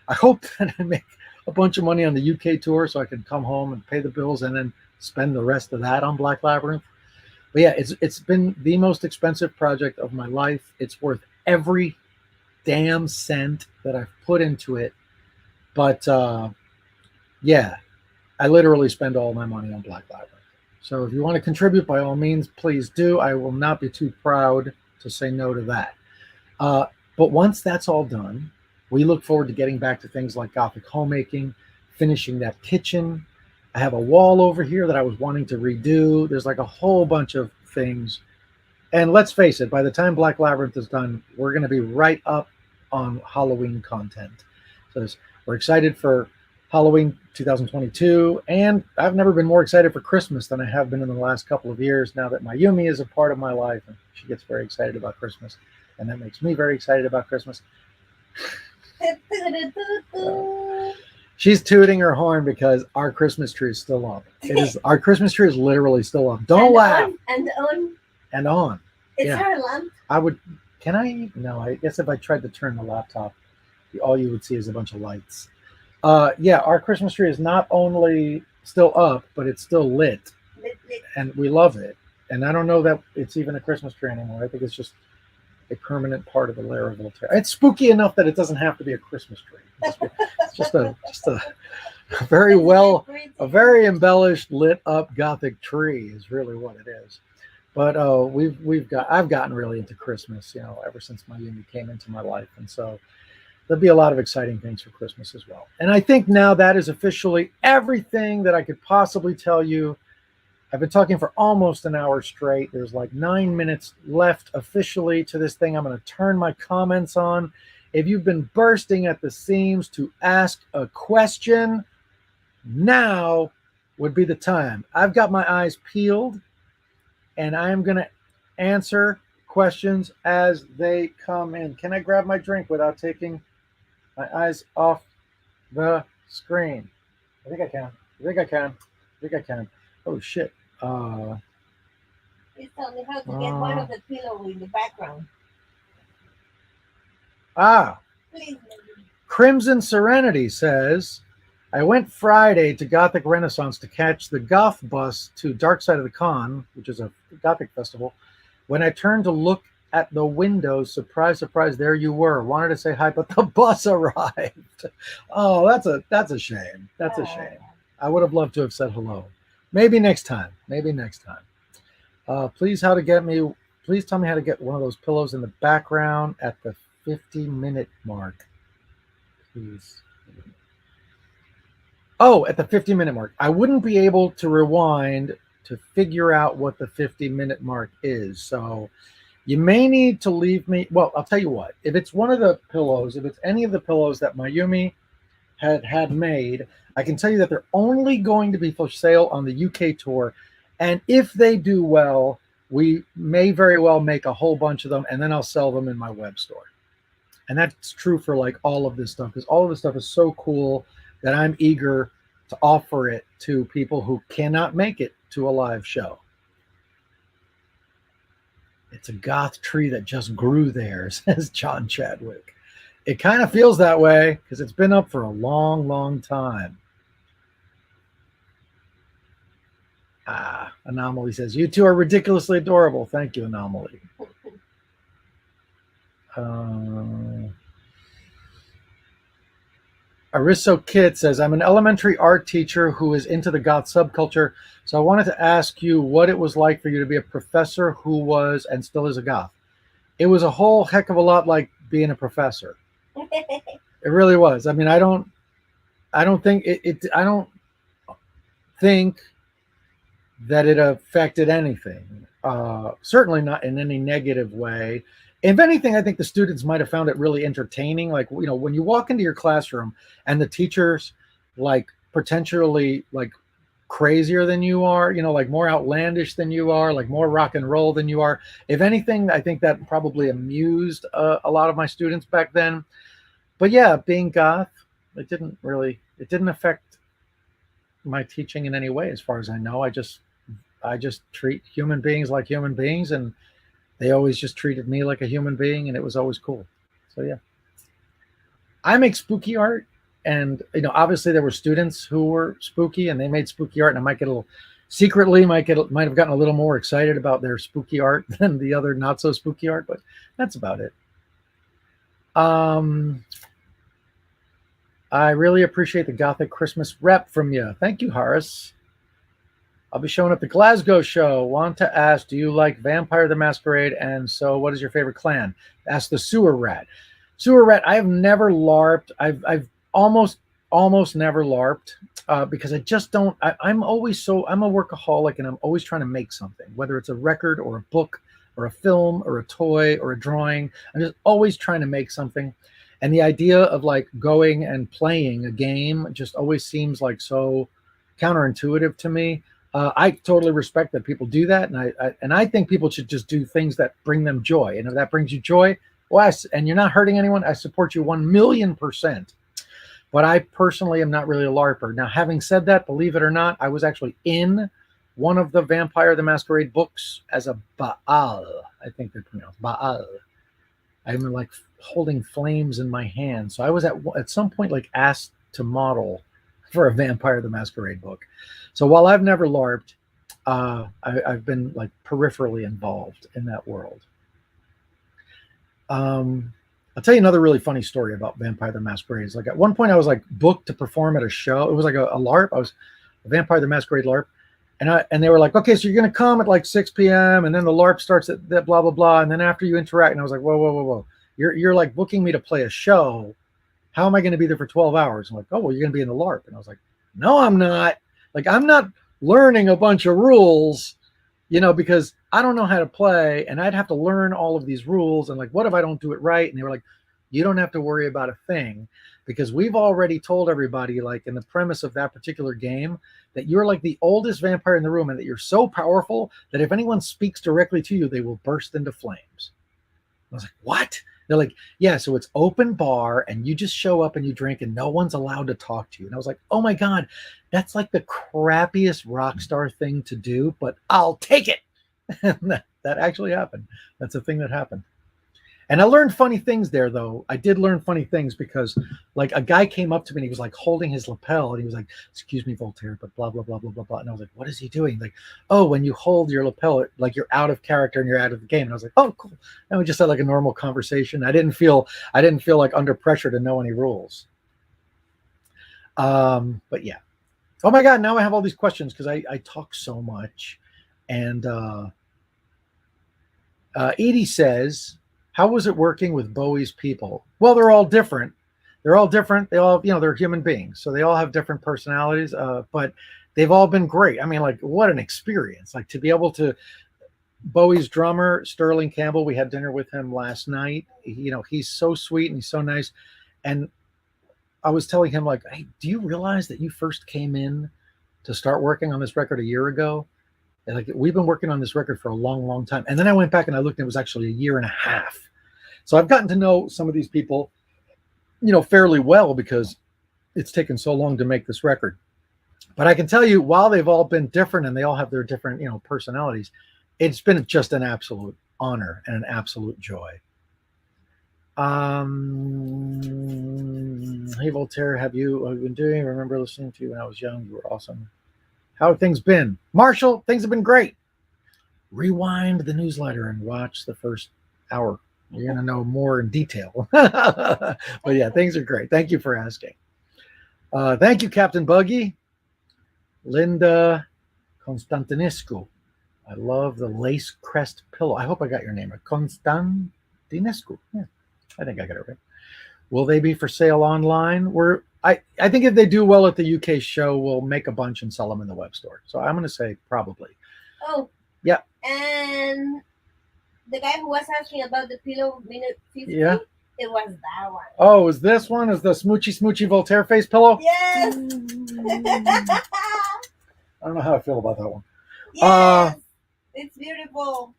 I hope that I make a bunch of money on the UK tour so I can come home and pay the bills and then spend the rest of that on Black Labyrinth. But yeah, it's been the most expensive project of my life. It's worth every damn cent that I've put into it. But yeah, I literally spend all my money on Black Labyrinth. So if you want to contribute, by all means, please do. I will not be too proud to say no to that. Uh, but once that's all done, we look forward to getting back to things like Gothic homemaking, finishing that kitchen. I have a wall over here that I was wanting to redo. There's like a whole bunch of things. And let's face it, by the time Black Labyrinth is done, we're going to be right up on Halloween content. So we're excited for Halloween 2022, and I've never been more excited for Christmas than I have been in the last couple of years now that Myumi is a part of my life, and she gets very excited about Christmas, and that makes me very excited about Christmas. She's tooting her horn because our Christmas tree is still up. Our Christmas tree is literally still up. Don't laugh. And on. It's her lamp. Can I? No, I guess if I tried to turn the laptop, all you would see is a bunch of lights. Yeah, our Christmas tree is not only still up, but it's still lit. And we love it. And I don't know that it's even a Christmas tree anymore. I think it's just a permanent part of the Aurelio Voltaire. It's spooky enough that it doesn't have to be a Christmas tree. It's just a very embellished, lit up Gothic tree is really what it is. But I've gotten really into Christmas, ever since Myumi came into my life, and so there'll be a lot of exciting things for Christmas as well. And I think now that is officially everything that I could possibly tell you. I've been talking for almost an hour straight. There's like 9 minutes left officially to this thing. I'm going to turn my comments on. If you've been bursting at the seams to ask a question, now would be the time. I've got my eyes peeled, and I'm going to answer questions as they come in. Can I grab my drink without taking my eyes off the screen? I think I can. Oh, shit. Please tell me how to get one of the pillow in the background. Please. Crimson Serenity says, I went Friday to Gothic Renaissance to catch the Goth bus to Dark Side of the Con, which is a Gothic festival. When I turned to look at the window, surprise, surprise, there you were. Wanted to say hi, but the bus arrived. Oh, that's a shame. That's a shame. I would have loved to have said hello. Maybe next time. Please tell me how to get one of those pillows in the background at the 50-minute mark. Please. Oh, at the 50-minute mark. I wouldn't be able to rewind to figure out what the 50-minute mark is. So you may need to leave me. Well, I'll tell you what. If it's one of the pillows, if it's any of the pillows that Myumi had made, I can tell you that they're only going to be for sale on the UK tour. And if they do well, we may very well make a whole bunch of them, and then I'll sell them in my web store. And that's true for like all of this stuff, because all of this stuff is so cool that I'm eager to offer it to people who cannot make it to a live show. It's a goth tree that just grew there, says John Chadwick. It kind of feels that way because it's been up for a long, long time. Anomaly says, you two are ridiculously adorable. Thank you, Anomaly. Arisso Kit says, I'm an elementary art teacher who is into the goth subculture, so I wanted to ask you what it was like for you to be a professor who was and still is a goth. It was a whole heck of a lot like being a professor. It really was. I mean, I don't think that it affected anything. Certainly not in any negative way. If anything, I think the students might have found it really entertaining. Like, when you walk into your classroom and the teacher's like potentially like crazier than you are, like more outlandish than you are, like more rock and roll than you are. If anything, I think that probably amused a lot of my students back then. But yeah, being goth, it didn't affect my teaching in any way, as far as I know. I just treat human beings like human beings, and they always just treated me like a human being, and it was always cool. So yeah, I make spooky art, and obviously there were students who were spooky, and they made spooky art, and I might have gotten a little more excited about their spooky art than the other not so spooky art, but that's about it. I really appreciate the Gothic Christmas rep from you. Thank you, Horace. I'll be showing up the Glasgow show. Want to ask, do you like Vampire the Masquerade? And so, what is your favorite clan? Ask the Sewer Rat. Sewer Rat, I have never LARPed. I've almost never LARPed because I just don't. I'm a workaholic and I'm always trying to make something, whether it's a record or a book or a film or a toy or a drawing. I'm just always trying to make something. And the idea of like going and playing a game just always seems like so counterintuitive to me. I totally respect that people do that, and I think people should just do things that bring them joy. And if that brings you joy, and you're not hurting anyone, I support you 1,000,000%. But I personally am not really a LARPer. Now, having said that, believe it or not, I was actually in one of the Vampire the Masquerade books as a Baal. I think they're pronounced Baal. I'm like holding flames in my hand. So I was at some point like asked to model for a Vampire the Masquerade book. So while I've never LARPed, I've been like peripherally involved in that world. I'll tell you another really funny story about Vampire the Masquerade. It's like at one point I was like booked to perform at a show. It was like a LARP. I was a Vampire the Masquerade LARP. And they were like, okay, so you're going to come at like 6 p.m. and then the LARP starts at that blah, blah, blah. And then after you interact, and I was like, whoa. You're like booking me to play a show. How am I going to be there for 12 hours? I'm like, oh, well, you're going to be in the LARP. And I was like, no, I'm not. Like, I'm not learning a bunch of rules, because I don't know how to play and I'd have to learn all of these rules. And like, what if I don't do it right? And they were like, you don't have to worry about a thing because we've already told everybody, like in the premise of that particular game, that you're like the oldest vampire in the room and that you're so powerful that if anyone speaks directly to you, they will burst into flames. I was like, what? They're like, yeah, so it's open bar and you just show up and you drink and no one's allowed to talk to you. And I was like, oh my God, that's like the crappiest rock star thing to do, but I'll take it. And that actually happened. That's a thing that happened. And I learned funny things there, though. I did learn funny things because, like, a guy came up to me and he was like holding his lapel and he was like, "Excuse me, Voltaire, but blah blah blah blah blah blah." And I was like, "What is he doing?" Like, "Oh, when you hold your lapel, like you're out of character and you're out of the game." And I was like, "Oh, cool." And we just had like a normal conversation. I didn't feel like under pressure to know any rules. But yeah. Oh my God! Now I have all these questions because I talk so much, and Edie says, how was it working with Bowie's people? Well, they're all different. They all, they're human beings. So they all have different personalities, but they've all been great. I mean, like, what an experience. Like, to be able to, Bowie's drummer, Sterling Campbell, we had dinner with him last night. He's so sweet and he's so nice. And I was telling him, like, hey, do you realize that you first came in to start working on this record a year ago? And like, we've been working on this record for a long, long time. And then I went back and I looked, and it was actually a year and a half. So I've gotten to know some of these people, fairly well because it's taken so long to make this record. But I can tell you, while they've all been different and they all have their different, personalities, it's been just an absolute honor and an absolute joy. Hey, Voltaire, have you been doing? I remember listening to you when I was young. You were awesome. How have things been? Marshall, things have been great. Rewind the newsletter and watch the first hour. You're going to know more in detail. But yeah, things are great. Thank you for asking. Thank you, Captain Buggy. Linda Constantinescu. I love the lace crest pillow. I hope I got your name right. Constantinescu. Yeah, I think I got it right. Will they be for sale online? I think if they do well at the UK show, we'll make a bunch and sell them in the web store. So I'm going to say probably. Oh. Yeah. And the guy who was asking about the pillow minute 50, yeah, it was that one. Oh, is this one? Is the smoochy Voltaire face pillow? Yes. I don't know how I feel about that one. Yes. It's beautiful.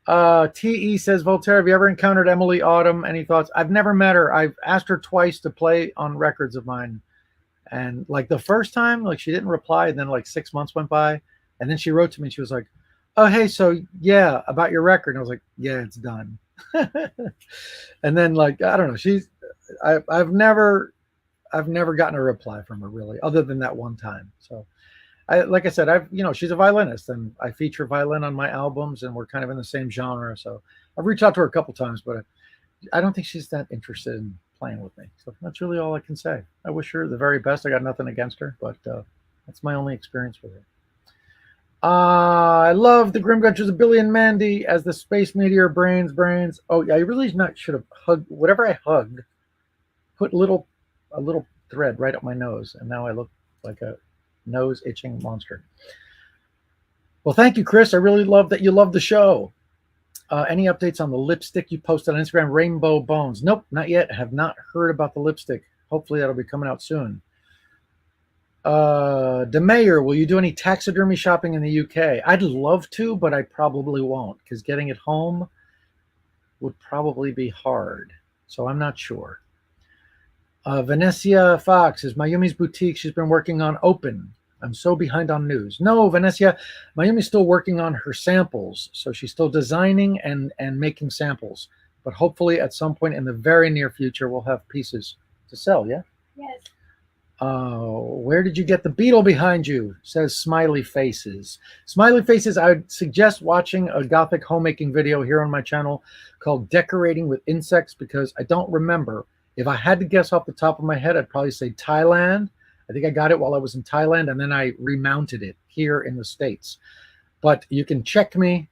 TE says, Voltaire, have you ever encountered Emily Autumn? Any thoughts? I've never met her. I've asked her twice to play on records of mine. And like the first time, like she didn't reply. And then like 6 months went by. And then she wrote to me and she was like, oh, hey, so yeah, about your record. And I was like, yeah, it's done. And then like, I don't know. I've never gotten a reply from her really, other than that one time. So like I said, she's a violinist and I feature violin on my albums and we're kind of in the same genre. So I've reached out to her a couple times, but I don't think she's that interested in playing with me. So that's really all I can say. I wish her the very best. I got nothing against her, but that's my only experience with her. I love the Grim Adventures of Billy and Mandy as the space meteor brains. Oh, yeah, I really should have hugged whatever I hugged. Put a little thread right up my nose, and now I look like a nose itching monster. Well, thank you, Chris. I really love that you love the show. Any updates on the lipstick you posted on Instagram, Rainbow Bones? Nope, not yet. Have not heard about the lipstick. Hopefully that'll be coming out soon. DeMayer, will you do any taxidermy shopping in the UK? I'd love to, but I probably won't, because getting it home would probably be hard. So I'm not sure. Venetia Fox is Mayumi's boutique she's been working on open. I'm so behind on news. No, Venetia, Mayumi's still working on her samples. So she's still designing and making samples. But hopefully at some point in the very near future, we'll have pieces to sell, yeah? Yes. Where did you get the beetle behind you? Says Smiley Faces. Smiley Faces, I would suggest watching a Gothic homemaking video here on my channel called Decorating with Insects, because I don't remember. If I had to guess off the top of my head, I'd probably say Thailand. I think I got it while I was in Thailand, and then I remounted it here in the States. But you can check me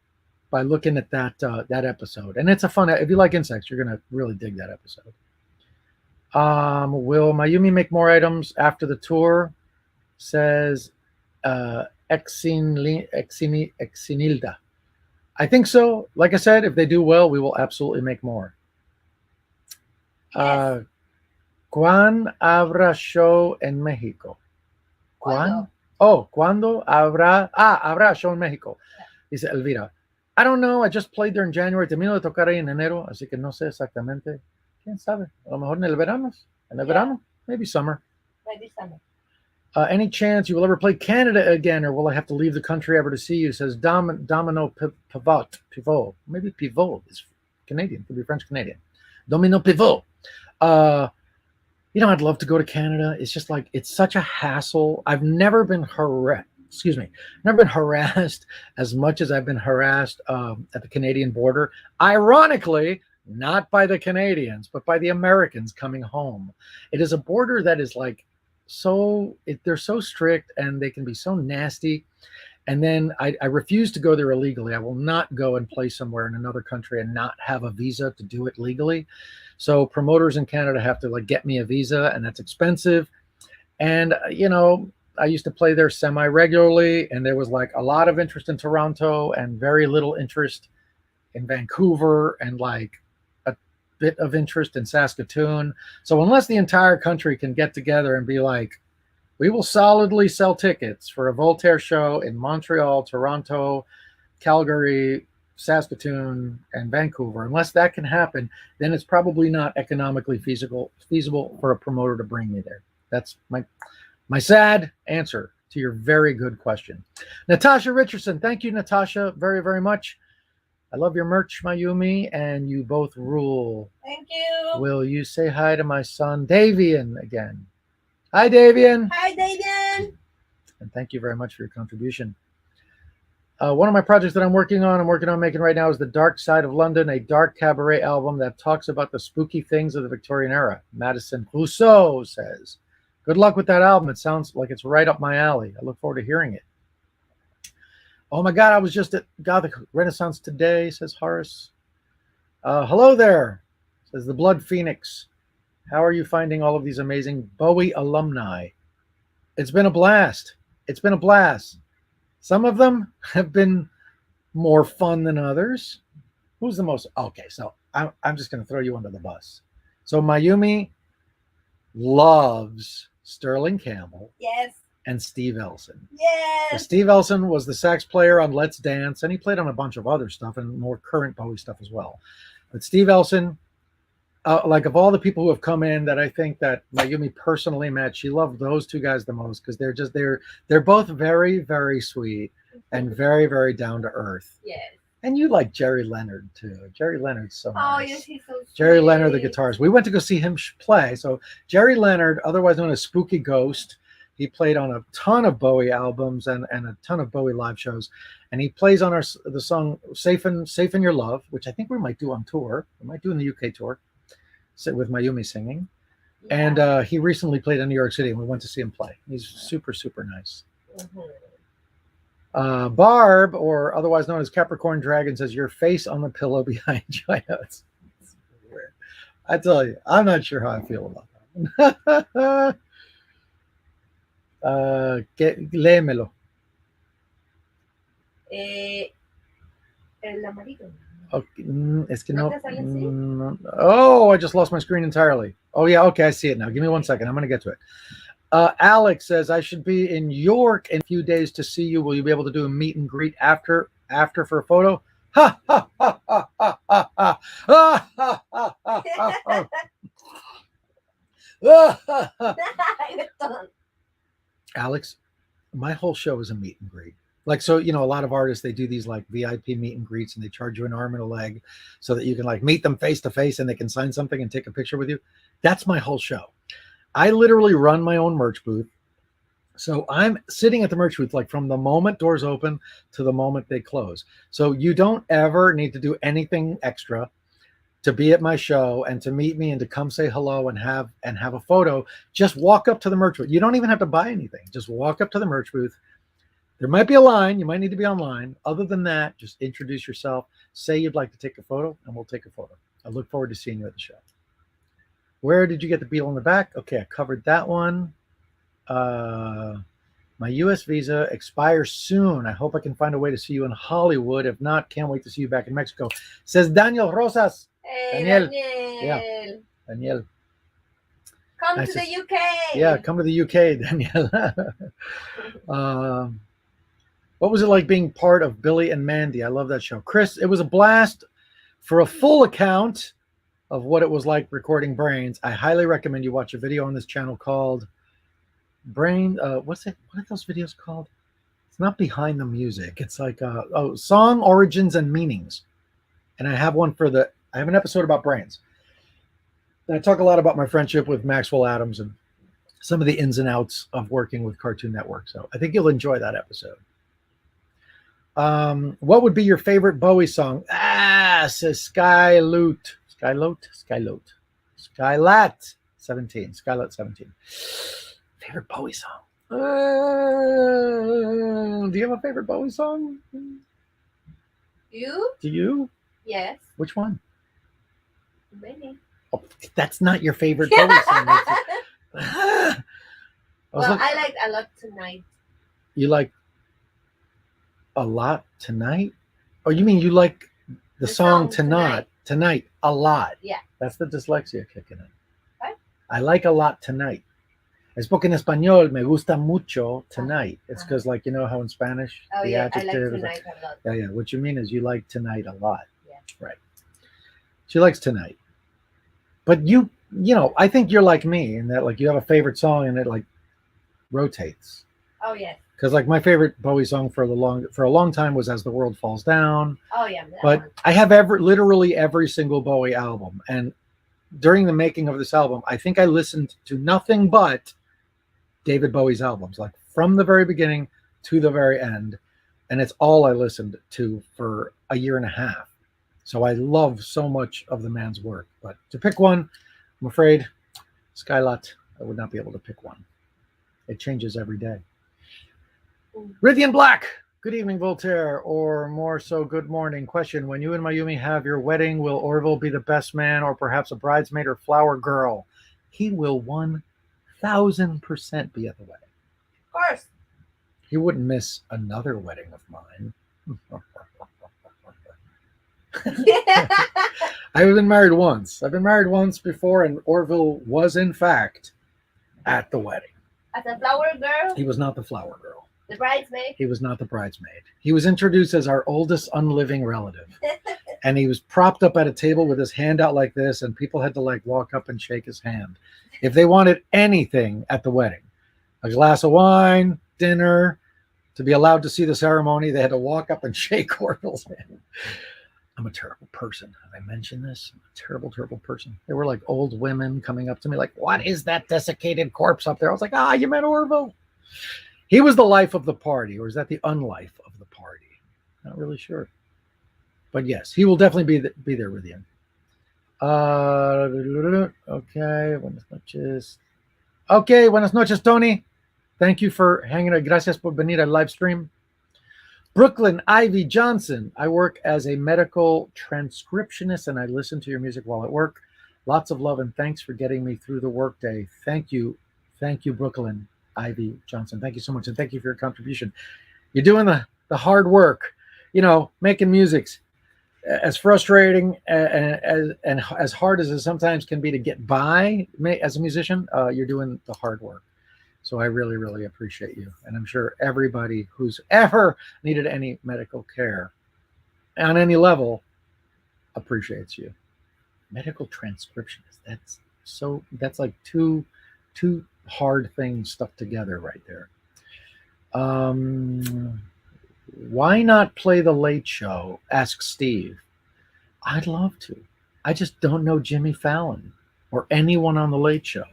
by looking at that episode. And it's a fun, if you like insects, you're going to really dig that episode. Will Mayumi make more items after the tour? Says Exinilda. I think so. Like I said, if they do well, we will absolutely make more. Yes. ¿Cuándo habrá show en México? ¿Cuándo? ¿Cuándo habrá show en México? Dice Elvira. I don't know. I just played there in January. Termino de tocar ahí en enero, así que no sé exactamente. ¿Quién sabe? A lo mejor en el verano. En el verano? Maybe summer. Maybe summer. Any chance you will ever play Canada again, or will I have to leave the country ever to see you? Says Domino Pivot. Maybe Pivot is Canadian. Could be French Canadian. Domino Pivot. I'd love to go to Canada. It's just like, it's such a hassle. I've never been harassed as much as I've been harassed at the Canadian border. Ironically, not by the Canadians, but by the Americans coming home. It is a border that is like they're so strict, and they can be so nasty. And then I refuse to go there illegally. I will not go and play somewhere in another country and not have a visa to do it legally. So promoters in Canada have to get me a visa, and that's expensive. And, I used to play there semi-regularly, and there was a lot of interest in Toronto and very little interest in Vancouver, and a bit of interest in Saskatoon. So unless the entire country can get together and be like, we will solidly sell tickets for a Voltaire show in Montreal, Toronto, Calgary, Saskatoon, and Vancouver. Unless that can happen, then it's probably not economically feasible for a promoter to bring me there. That's my sad answer to your very good question. Natasha Richardson. Thank you, Natasha, very, very much. I love your merch, Mayumi, and you both rule. Thank you. Will you say hi to my son, Davian, again? Hi, Davian. Hi, Davian. And thank you very much for your contribution. One of my projects that I'm working on making right now is The Dark Side of London, a dark cabaret album that talks about the spooky things of the Victorian era. Madison Rousseau says, good luck with that album. It sounds like it's right up my alley. I look forward to hearing it. Oh my God, I was just at Gothic Renaissance today, says Horace. Hello there, says the Blood Phoenix. How are you finding all of these amazing Bowie alumni? It's been a blast. It's been a blast. Some of them have been more fun than others. Who's the most? Okay, so I'm just going to throw you under the bus. So Mayumi loves Sterling Campbell. Yes. And Steve Elson. Yes. So Steve Elson was the sax player on Let's Dance, and he played on a bunch of other stuff and more current Bowie stuff as well. But Steve Elson, of all the people who have come in that I think that Mayumi personally met, she loved those two guys the most, because they're both very, very sweet and very, very down to earth. Yes. And you like Jerry Leonard too. Jerry Leonard's so nice. Oh, yes, he's so sweet. Jerry Leonard, the guitarist. We went to go see him play. So Jerry Leonard, otherwise known as Spooky Ghost, he played on a ton of Bowie albums and a ton of Bowie live shows. And he plays on the song Safe in Your Love, which I think we might do on tour. We might do in the UK tour. with Myumi singing. Yeah. And he recently played in New York City, and we went to see him play. He's super, super nice. Barb, or otherwise known as Capricorn Dragon, says, your face on the pillow behind you. I know, it's weird. I tell you, I'm not sure how I feel about that. Léemelo. El amarillo. Okay. Es que ¿No no. te sale así? Oh, I just lost my screen entirely. Oh, yeah. Okay, I see it now. Give me 1 second. I'm going to get to it. Alex says, I should be in York in a few days to see you. Will you be able to do a meet and greet after for a photo? Ha, ha, ha, ha, ha, ha, ha. Ah, ha, ha, ha, ha, ha. Alex, my whole show is a meet and greet. Like, so, you know, a lot of artists, they do these like VIP meet and greets, and they charge you an arm and a leg so that you can like meet them face to face and they can sign something and take a picture with you. That's my whole show. I literally run my own merch booth. So I'm sitting at the merch booth, like from the moment doors open to the moment they close. So you don't ever need to do anything extra to be at my show and to meet me and to come say hello and have a photo. Just walk up to the merch booth. You don't even have to buy anything. Just walk up to the merch booth. There might be a line. You might need to be online. Other than that, just introduce yourself. Say you'd like to take a photo, and we'll take a photo. I look forward to seeing you at the show. Where did you get the beetle in the back? Okay, I covered that one. My U.S. visa expires soon. I hope I can find a way to see you in Hollywood. If not, can't wait to see you back in Mexico. Says Daniel Rosas. Hey, Daniel. Daniel. Yeah. Daniel. Come to the UK. Yeah, come to the UK, Daniel. What was it like being part of Billy and Mandy? I love that show. Chris, it was a blast. For a full account of what it was like recording Brains, I highly recommend you watch a video on this channel called what are those videos called? It's not Behind the Music. It's like Song Origins and Meanings. And I have an episode about Brains. And I talk a lot about my friendship with Maxwell Adams and some of the ins and outs of working with Cartoon Network. So I think you'll enjoy that episode. What would be your favorite Bowie song? Says Skylat 17. Skylat 17. Favorite Bowie song? Do you have a favorite Bowie song? You? Do you? Yes. Which one? Many. Oh, that's not your favorite Bowie song. I like A Lot Tonight. You like A Lot Tonight? Oh, you mean you like the song Tonight a lot? Yeah. That's the dyslexia kicking in. What? I like A Lot Tonight. Es porque en español me gusta mucho tonight. It's because, like, you know how in Spanish the adjective I like is Tonight a lot. yeah. What you mean is you like tonight a lot. Yeah. Right. She likes Tonight. But you know, I think you're like me in that, like, you have a favorite song and it like rotates. Oh yeah. Because like my favorite Bowie song for a long time was As the World Falls Down. Oh yeah. But I have literally every single Bowie album, and during the making of this album, I think I listened to nothing but David Bowie's albums, like from the very beginning to the very end, and it's all I listened to for a year and a half. So I love so much of the man's work. But to pick one, I'm afraid Skylat, I would not be able to pick one. It changes every day. Rithian Black, good evening, Voltaire, or more so, good morning. Question: when you and Myumi have your wedding, will Orville be the best man, or perhaps a bridesmaid or flower girl? He will 1,000% be at the wedding. Of course. He wouldn't miss another wedding of mine. I've been married once. I've been married once before, and Orville was, in fact, at the wedding. As a flower girl? He was not the flower girl. The bridesmaid? He was not the bridesmaid. He was introduced as our oldest unliving relative. And he was propped up at a table with his hand out like this, and people had to like walk up and shake his hand. If they wanted anything at the wedding, a glass of wine, dinner, to be allowed to see the ceremony, they had to walk up and shake Orville's hand. I'm a terrible person. Have I mentioned this? I'm a terrible, terrible person. There were like old women coming up to me like, what is that desiccated corpse up there? I was like, you met Orville? He was the life of the party, or is that the unlife of the party? Not really sure. But yes, he will definitely be there with you. Okay, buenas noches. Okay, buenas noches, Tony. Thank you for hanging out. Gracias por venir al live stream. Brooklyn Ivy Johnson. I work as a medical transcriptionist and I listen to your music while at work. Lots of love and thanks for getting me through the workday. Thank you. Thank you, Brooklyn Ivy Johnson. Thank you so much. And thank you for your contribution. You're doing the hard work, making music's as frustrating and as hard as it sometimes can be to get by as a musician. You're doing the hard work. So I really, really appreciate you. And I'm sure everybody who's ever needed any medical care on any level appreciates you. Medical transcriptionist. That's like two hard things stuck together right there. Why not play The Late Show? Asks Steve. I'd love to. I just don't know Jimmy Fallon or anyone on The Late Show.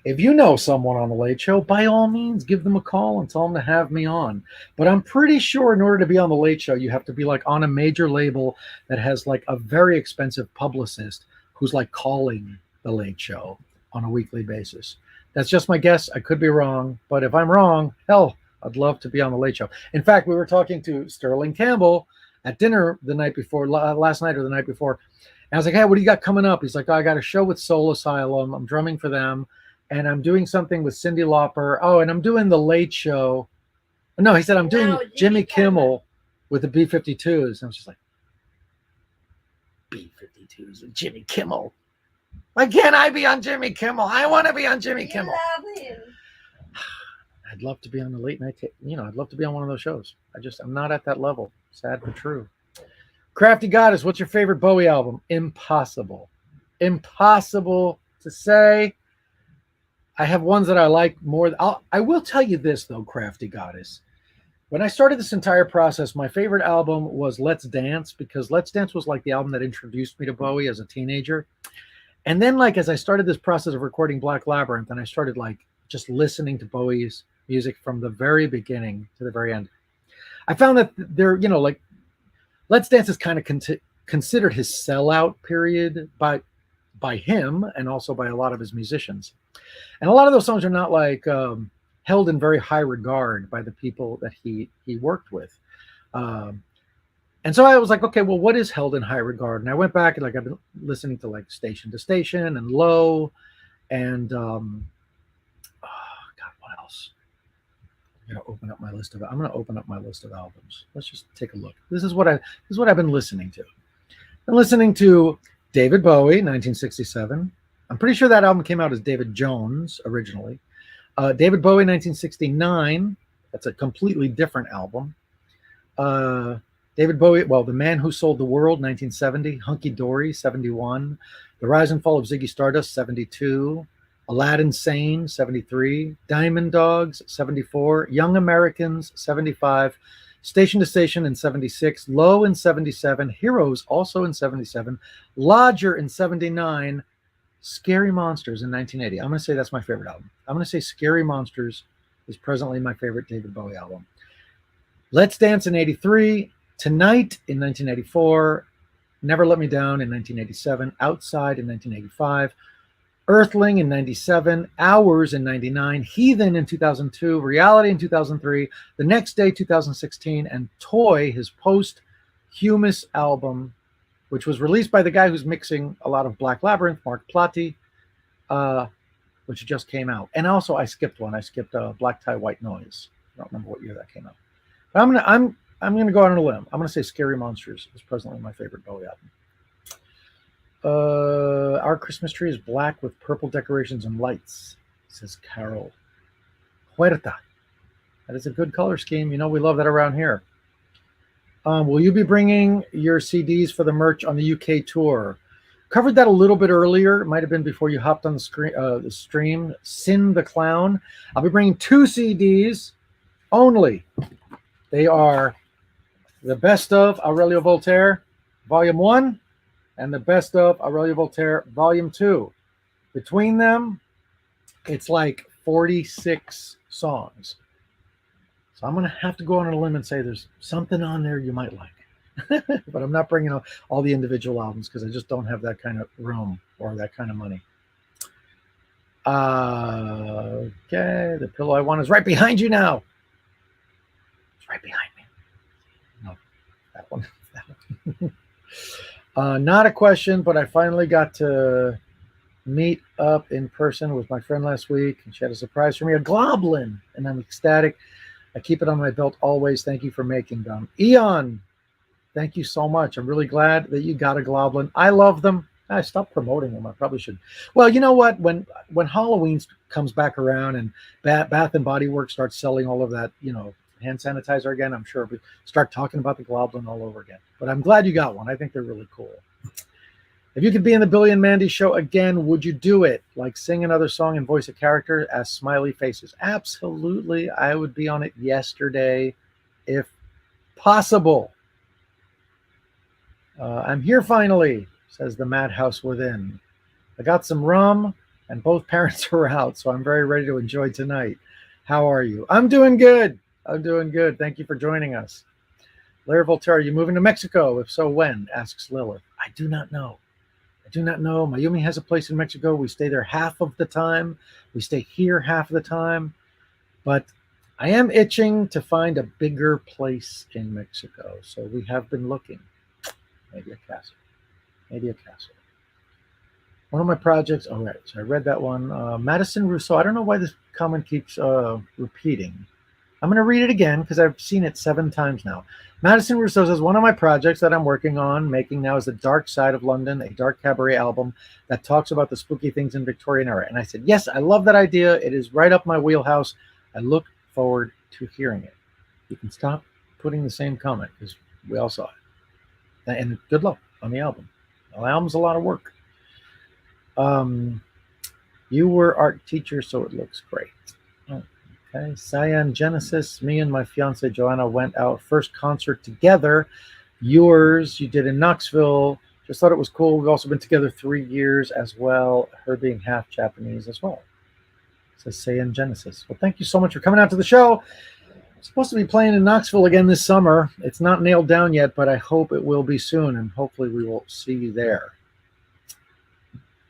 If you know someone on The Late Show, by all means, give them a call and tell them to have me on. But I'm pretty sure in order to be on The Late Show, you have to be like on a major label that has like a very expensive publicist who's like calling The Late Show on a weekly basis. That's just my guess. I could be wrong. But if I'm wrong, hell, I'd love to be on The Late Show. In fact, we were talking to Sterling Campbell at dinner the night before, last night or the night before. And I was like, hey, what do you got coming up? He's like, oh, I got a show with Soul Asylum. I'm drumming for them. And I'm doing something with Cyndi Lauper. Oh, and I'm doing The Late Show. No, he said, I'm doing Jimmy Kimmel with the B-52s. And I was just like, B-52s and Jimmy Kimmel. Why can't I be on Jimmy Kimmel? I want to be on Jimmy Kimmel. Love him. I'd love to be on the late night. I'd love to be on one of those shows. I'm not at that level. Sad but true. Crafty Goddess, what's your favorite Bowie album? Impossible. Impossible to say. I have ones that I like more. I will tell you this, though, Crafty Goddess. When I started this entire process, my favorite album was Let's Dance, because Let's Dance was like the album that introduced me to Bowie as a teenager. And then, like, as I started this process of recording Black Labyrinth, and I started, like, just listening to Bowie's music from the very beginning to the very end, I found that like, Let's Dance is kind of considered his sellout period by him and also by a lot of his musicians. And a lot of those songs are not like held in very high regard by the people that he worked with. And so I was like, okay, well, what is held in high regard? And I went back and like I've been listening to like Station to Station and Low and God, what else? I'm gonna open up my list of albums. Let's just take a look. This is what I've been listening to. I'm listening to David Bowie, 1967. I'm pretty sure that album came out as David Jones originally. David Bowie, 1969. That's a completely different album. David Bowie, The Man Who Sold the World, 1970. Hunky Dory, 71. The Rise and Fall of Ziggy Stardust, 72. Aladdin Sane, 73. Diamond Dogs, 74. Young Americans, 75. Station to Station in 76. Low in 77. Heroes also in 77. Lodger in 79. Scary Monsters in 1980. I'm going to say that's my favorite album. I'm going to say Scary Monsters is presently my favorite David Bowie album. Let's Dance in 83. Tonight in 1984. Never Let Me Down in 1987. Outside in 1985. Earthling in 97, Hours in 99, Heathen in 2002, Reality in 2003, The Next Day 2016, and Toy, his post-Humus album, which was released by the guy who's mixing a lot of Black Labyrinth, Mark Plati, which just came out. And also I skipped one. I skipped Black Tie White Noise. I don't remember what year that came out. But I'm gonna go out on a limb. I'm gonna say Scary Monsters is presently my favorite Bowie album. Our Christmas tree is black with purple decorations and lights, says Carol Huerta. That is a good color scheme. We love that around here. Will you be bringing your CDs for the merch on the UK tour? Covered that a little bit earlier. It might have been before you hopped on the stream. Sin the Clown. I'll be bringing 2 CDs only. They are the Best of Aurelio Voltaire, Volume 1, and the Best of Aurelio Voltaire, Volume 2. Between them, it's like 46 songs. So I'm going to have to go on a limb and say there's something on there you might like. but I'm not bringing all the individual albums because I just don't have that kind of room or that kind of money. Okay, the pillow I want is right behind you now. It's right behind me. No, that one. That one. Not a question, but I finally got to meet up in person with my friend last week, and she had a surprise for me, a Globlin, and I'm ecstatic. I keep it on my belt always. Thank you for making them. Eon, thank you so much. I'm really glad that you got a Globlin. I love them. I stopped promoting them. I probably should. Well, you know what? When Halloween comes back around and Bath and Body Works starts selling all of that, hand sanitizer again, I'm sure we start talking about the Globlin all over again. But I'm glad you got one. I think they're really cool. If you could be in the Billy and Mandy show again, would you do it? Like sing another song and voice a character as smiley faces? Absolutely. I would be on it yesterday if possible. I'm here finally, says the madhouse within. I got some rum and both parents are out, so I'm very ready to enjoy tonight. How are you? I'm doing good. I'm doing good. Thank you for joining us. Larry Voltaire, are you moving to Mexico? If so, when? Asks Lilith. I do not know. I do not know. Myumi has a place in Mexico. We stay there half of the time. We stay here half of the time. But I am itching to find a bigger place in Mexico. So we have been looking. Maybe a castle. Maybe a castle. One of my projects. All right. So I read that one. Madison Rousseau. I don't know why this comment keeps repeating. I'm going to read it again because I've seen it 7 times now. Madison Rousseau says, one of my projects that I'm working on making now is The Dark Side of London, a dark cabaret album that talks about the spooky things in Victorian era. And I said, yes, I love that idea. It is right up my wheelhouse. I look forward to hearing it. You can stop putting the same comment because we all saw it. And good luck on the album. The album's a lot of work. You were art teacher, so it looks great. Okay, Cyan Genesis, me and my fiance Joanna went out first concert together. Yours, you did in Knoxville. Just thought it was cool. We've also been together 3 years as well. Her being half Japanese as well. Says Cyan Genesis. Well, thank you so much for coming out to the show. I'm supposed to be playing in Knoxville again this summer. It's not nailed down yet, but I hope it will be soon, and hopefully we will see you there.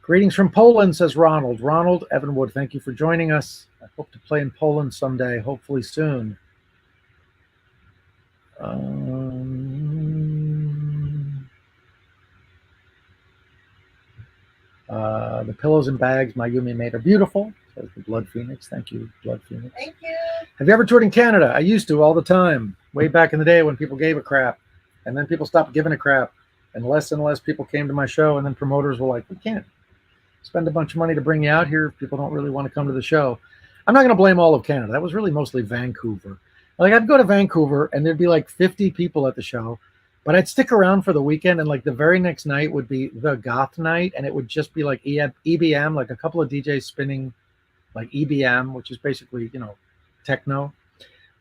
Greetings from Poland, says Ronald. Ronald Evanwood, thank you for joining us. I hope to play in Poland someday, hopefully soon. The pillows and bags Myumi made are beautiful, says the Blood Phoenix. Thank you, Blood Phoenix. Thank you. Have you ever toured in Canada? I used to all the time, way back in the day when people gave a crap. And then people stopped giving a crap. And less people came to my show, and then promoters were like, we can't spend a bunch of money to bring you out here if people don't really want to come to the show. I'm not going to blame all of Canada. That was really mostly Vancouver. Like, I'd go to Vancouver and there'd be like 50 people at the show, but I'd stick around for the weekend, and like the very next night would be the goth night, and it would just be like EBM, like a couple of DJs spinning like EBM, which is basically, techno,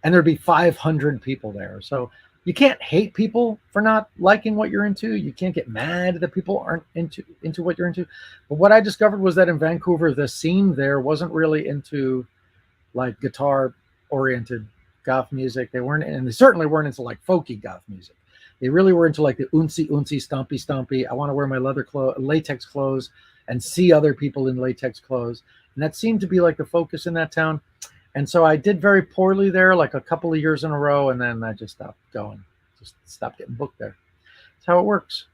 and there'd be 500 people there. So you can't hate people for not liking what you're into. You can't get mad that people aren't into what you're into. But what I discovered was that in Vancouver, the scene there wasn't really into like guitar oriented goth music. They weren't, and they certainly weren't into like folky goth music. They really were into like the uncy, stompy. I want to wear my latex clothes and see other people in latex clothes. And that seemed to be like the focus in that town. And so I did very poorly there, like a couple of years in a row. And then I just stopped going, just stopped getting booked there. That's how it works.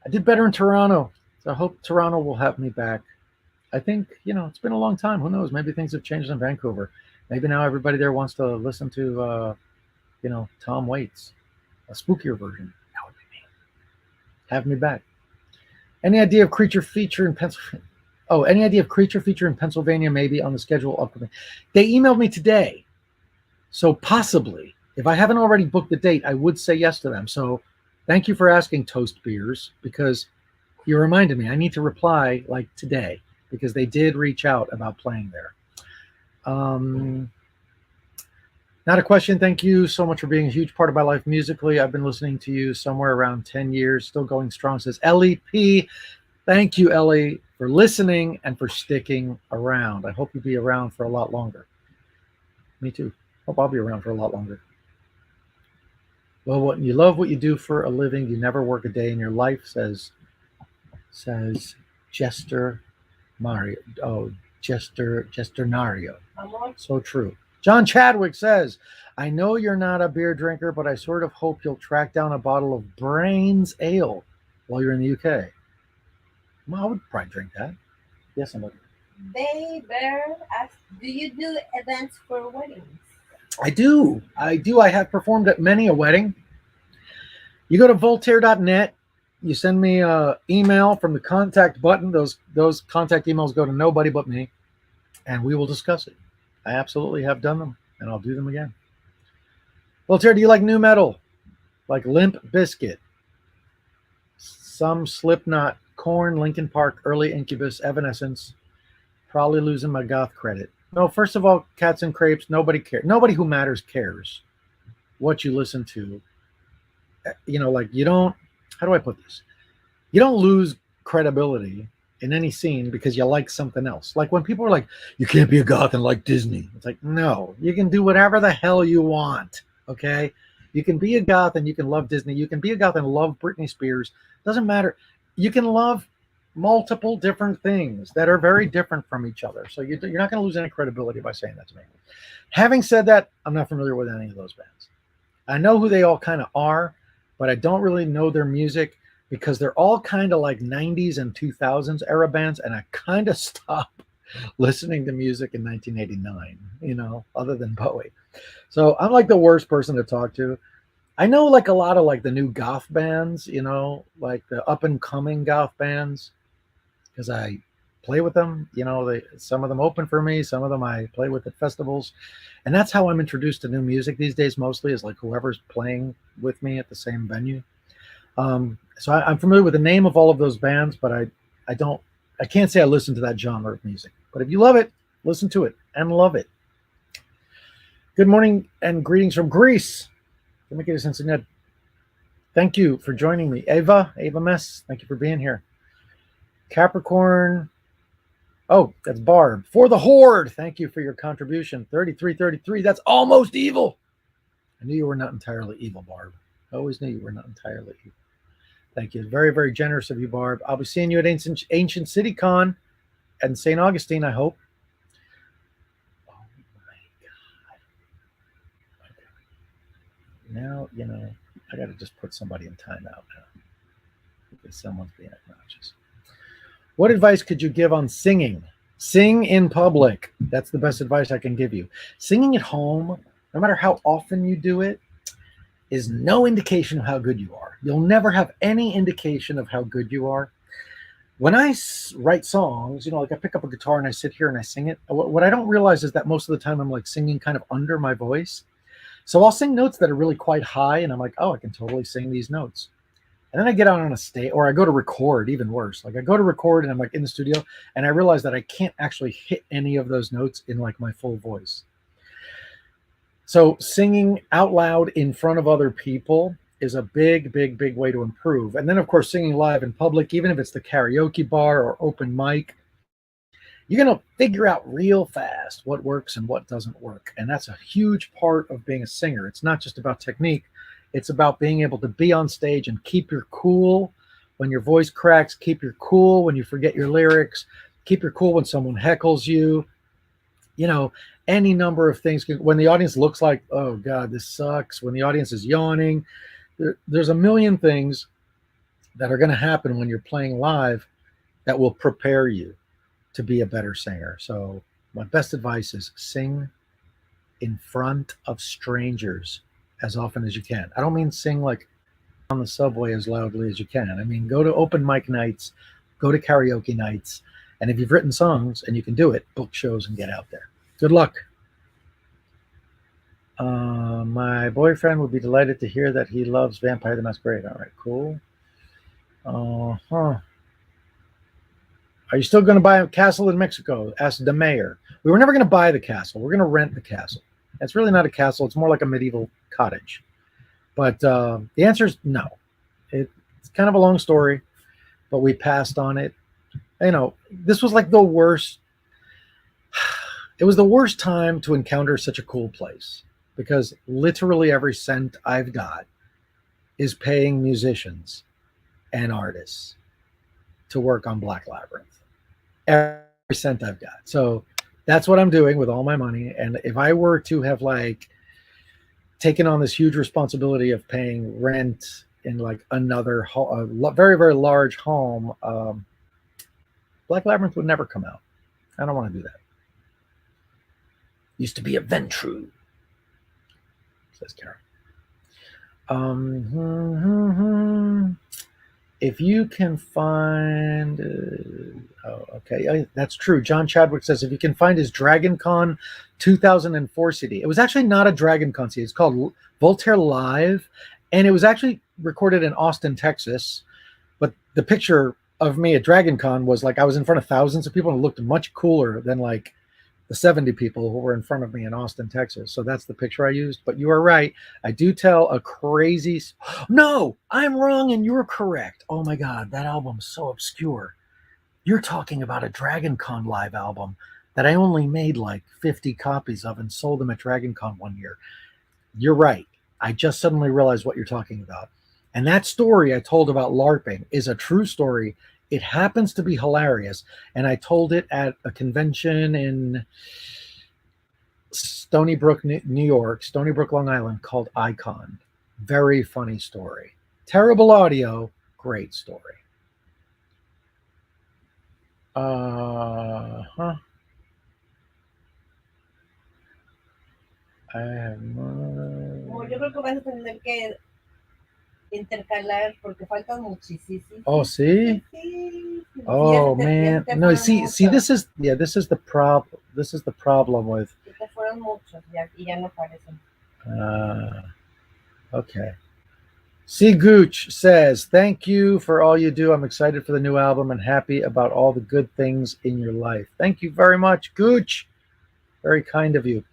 I did better in Toronto. So I hope Toronto will have me back. I think, it's been a long time. Who knows? Maybe things have changed in Vancouver. Maybe now everybody there wants to listen to, Tom Waits, a spookier version. That would be me. Have me back. Any idea of creature feature in Pennsylvania? Oh, any idea of creature feature in Pennsylvania maybe on the schedule upcoming? They emailed me today. So possibly, if I haven't already booked the date, I would say yes to them. So thank you for asking, Toast Beers, because you reminded me. I need to reply like today because they did reach out about playing there. Not a question. Thank you so much for being a huge part of my life musically. I've been listening to you somewhere around 10 years, still going strong, says Ellie P. Thank you, Ellie, for listening and for sticking around. I hope you'll be around for a lot longer. Me too. Hope I'll be around for a lot longer. Well, what you love what you do for a living, you never work a day in your life, says Jester Mario. Oh, Jester Nario. So true. John Chadwick says, I know you're not a beer drinker, but I sort of hope you'll track down a bottle of Brains Ale while you're in the UK. Well, I would probably drink that. Yes, I'm looking. They bear ask, do you do events for weddings? I do. I have performed at many a wedding. You go to voltaire.net. You send me an email from the contact button. Those contact emails go to nobody but me, and we will discuss it. I absolutely have done them, and I'll do them again. Voltaire, do you like new metal? Like Limp Bizkit, some Slipknot, Korn, Linkin Park, early Incubus, Evanescence? Probably losing my goth credit. No, first of all, Cats and Crepes, nobody cares. Nobody who matters cares what you listen to. Like you don't, how do I put this? You don't lose credibility in any scene because you like something else. Like when people are like, you can't be a goth and like Disney. It's like, no, you can do whatever the hell you want, okay? You can be a goth and you can love Disney. You can be a goth and love Britney Spears. Doesn't matter. You can love multiple different things that are very different from each other. So you're not going to lose any credibility by saying that to me. Having said that, I'm not familiar with any of those bands. I know who they all kind of are, but I don't really know their music because they're all kind of like 90s and 2000s era bands, and I kind of stopped listening to music in 1989, other than Bowie. So I'm like the worst person to talk to. I know like a lot of like the new goth bands, like the up and coming goth bands, because I play with them. Some of them open for me, some of them I play with at festivals, and that's how I'm introduced to new music these days. Mostly is like whoever's playing with me at the same venue. So I'm familiar with the name of all of those bands, but I can't say I listen to that genre of music. But if you love it, listen to it and love it. Good morning and greetings from Greece. Let me get a sense of net. Thank you for joining me. Ava Mess, thank you for being here. Capricorn. Oh, that's Barb. For the Horde, thank you for your contribution. 3333, that's almost evil. I knew you were not entirely evil, Barb. I always knew you were not entirely evil. Thank you. Very, very generous of you, Barb. I'll be seeing you at Ancient City Con and St. Augustine, I hope. Oh, my God. Now, I got to just put somebody in timeout now because someone's being obnoxious. What advice could you give on singing? Sing in public. That's the best advice I can give you. Singing at home, no matter how often you do it, is no indication of how good you are. You'll never have any indication of how good you are. When I write songs, like I pick up a guitar and I sit here and I sing it, what I don't realize is that most of the time I'm like singing kind of under my voice. So I'll sing notes that are really quite high and I'm like, oh, I can totally sing these notes. And then I get out on a stage, or I go to record, even worse. Like I go to record and I'm like in the studio and I realize that I can't actually hit any of those notes in like my full voice. So singing out loud in front of other people is a big, big, big way to improve. And then of course, singing live in public, even if it's the karaoke bar or open mic, you're going to figure out real fast what works and what doesn't work. And that's a huge part of being a singer. It's not just about technique. It's about being able to be on stage and keep your cool when your voice cracks, keep your cool when you forget your lyrics, keep your cool when someone heckles you, any number of things. When the audience looks like, oh God, this sucks, when the audience is yawning, there's a million things that are going to happen when you're playing live that will prepare you to be a better singer. So my best advice is sing in front of strangers as often as you can. I don't mean sing like on the subway as loudly as you can. I mean, go to open mic nights, go to karaoke nights, and if you've written songs and you can do it, book shows and get out there. Good luck. My boyfriend would be delighted to hear that he loves Vampire the Masquerade. All right, cool. Are you still going to buy a castle in Mexico? Asked the mayor. We were never going to buy the castle. We're going to rent the castle. It's really not a castle. It's more like a medieval cottage. But the answer is no. It's kind of a long story, but we passed on it. This was like the worst. It was the worst time to encounter such a cool place because literally every cent I've got is paying musicians and artists to work on Black Labyrinth. Every cent I've got. So that's what I'm doing with all my money. And if I were to have like taken on this huge responsibility of paying rent in like another very, very large home, Black Labyrinth would never come out. I don't want to do that. Used to be a Ventru, says Karen. If you can find, okay, that's true. John Chadwick says if you can find his Dragon Con 2004 CD. It was actually not a Dragon Con CD. It's called Voltaire Live, and it was actually recorded in Austin, Texas. But the picture of me at Dragon Con was like I was in front of thousands of people, and it looked much cooler than like the 70 people who were in front of me in Austin, Texas. So that's the picture I used. But you are right. I do tell a crazy... No, I'm wrong and you're correct. Oh my God, that album's so obscure. You're talking about a Dragon Con live album that I only made like 50 copies of and sold them at Dragon Con one year. You're right. I just suddenly realized what you're talking about. And that story I told about LARPing is a true story. It happens to be hilarious. And I told it at a convention in Stony Brook, New York, Stony Brook, Long Island, called Icon. Very funny story. Terrible audio, great story. I have Yo creo que vas a tener que intercalar porque faltan muchísimos. Oh, see? Sí. Oh man. No, see this is the problem. This is the problem with Fueron muchos y ya no parecen. Okay. C. Gooch says, thank you for all you do. I'm excited for the new album and happy about all the good things in your life. Thank you very much, Gooch. Very kind of you.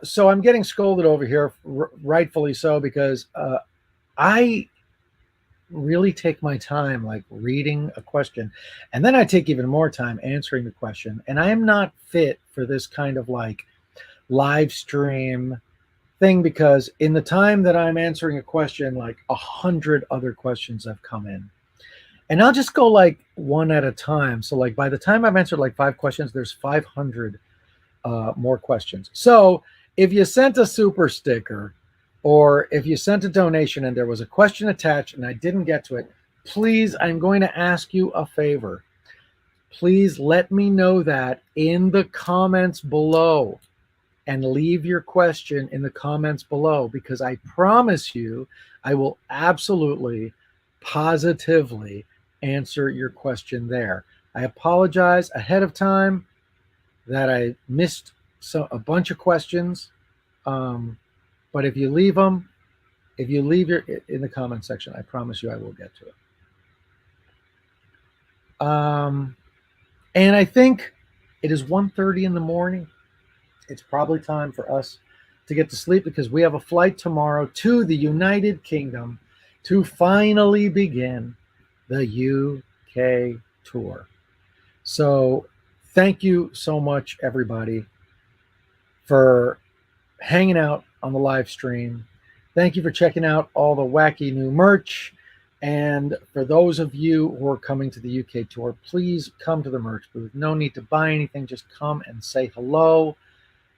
So I'm getting scolded over here, rightfully so, because I really take my time like reading a question, and then I take even more time answering the question. And I am not fit for this kind of like live stream thing, because in the time that I'm answering a question, like 100 other questions have come in, and I'll just go like one at a time. So like by the time I've answered like 5 questions, there's 500 more questions. So if you sent a super sticker, or if you sent a donation and there was a question attached and I didn't get to it, please, I'm going to ask you a favor. Please let me know that in the comments below, and leave your question in the comments below, because I promise you, I will absolutely, positively answer your question there. I apologize ahead of time that I missed a bunch of questions. But if you leave them, if you leave your in the comment section, I promise you I will get to it. And I think it is 1:30 in the morning. It's probably time for us to get to sleep, because we have a flight tomorrow to the United Kingdom to finally begin the UK tour. So thank you so much, everybody, for hanging out on the live stream. Thank you for checking out all the wacky new merch. And for those of you who are coming to the UK tour, please come to the merch booth. No need to buy anything. Just come and say hello.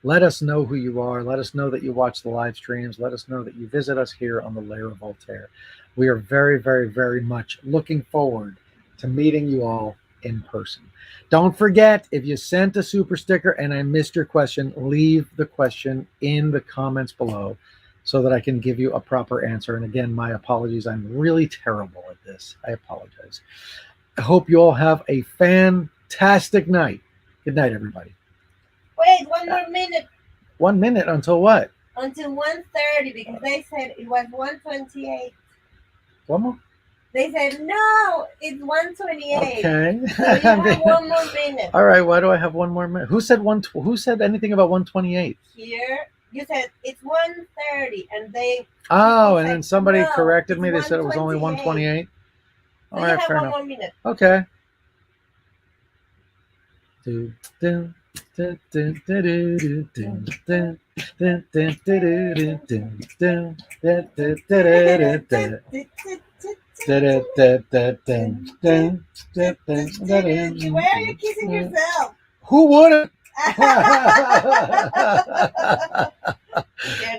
Let us know who you are. Let us know that you watch the live streams. Let us know that you visit us here on the Lair of Voltaire. We are very, very, very much looking forward to meeting you all in person. Don't forget, if you sent a super sticker and I missed your question, leave the question in the comments below so that I can give you a proper answer. And again, my apologies. I'm really terrible at this. I apologize. I hope you all have a fantastic night. Good night, everybody. Wait, one more minute. 1 minute until what? Until 1:30, because they said it was 1:28. One more? They said, no, it's 1:28. Okay. So you have 1 more minute. All right, why do I have 1 more minute? Who said who said anything about 1:28? Here, you said it's 1:30, and they... Oh, and said, then somebody no, corrected me. They said it was only 1:28. So All you right, have fair 1 enough. more minute. Okay. Do, do, Why are you kissing yourself? Who wouldn't?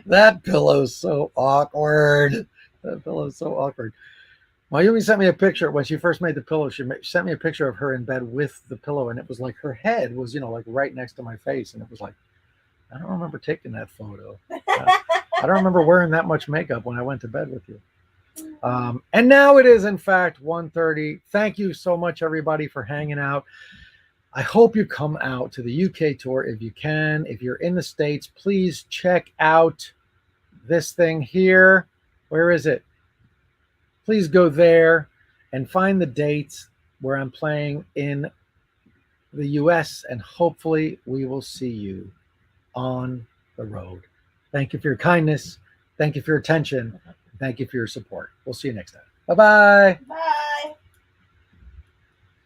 That pillow's so awkward. That pillow's so awkward. Myumi sent me a picture when she first made the pillow. She sent me a picture of her in bed with the pillow, and it was like her head was, like right next to my face, and it was like, I don't remember taking that photo. I don't remember wearing that much makeup when I went to bed with you. And now it is, in fact, 1:30. Thank you so much, everybody, for hanging out. I hope you come out to the UK tour if you can. If you're in the States, please check out this thing here. Where is it? Please go there and find the dates where I'm playing in the US, and hopefully we will see you on the road. Thank you for your kindness. Thank you for your attention. Thank you for your support. We'll see you next time. Bye-bye. Bye.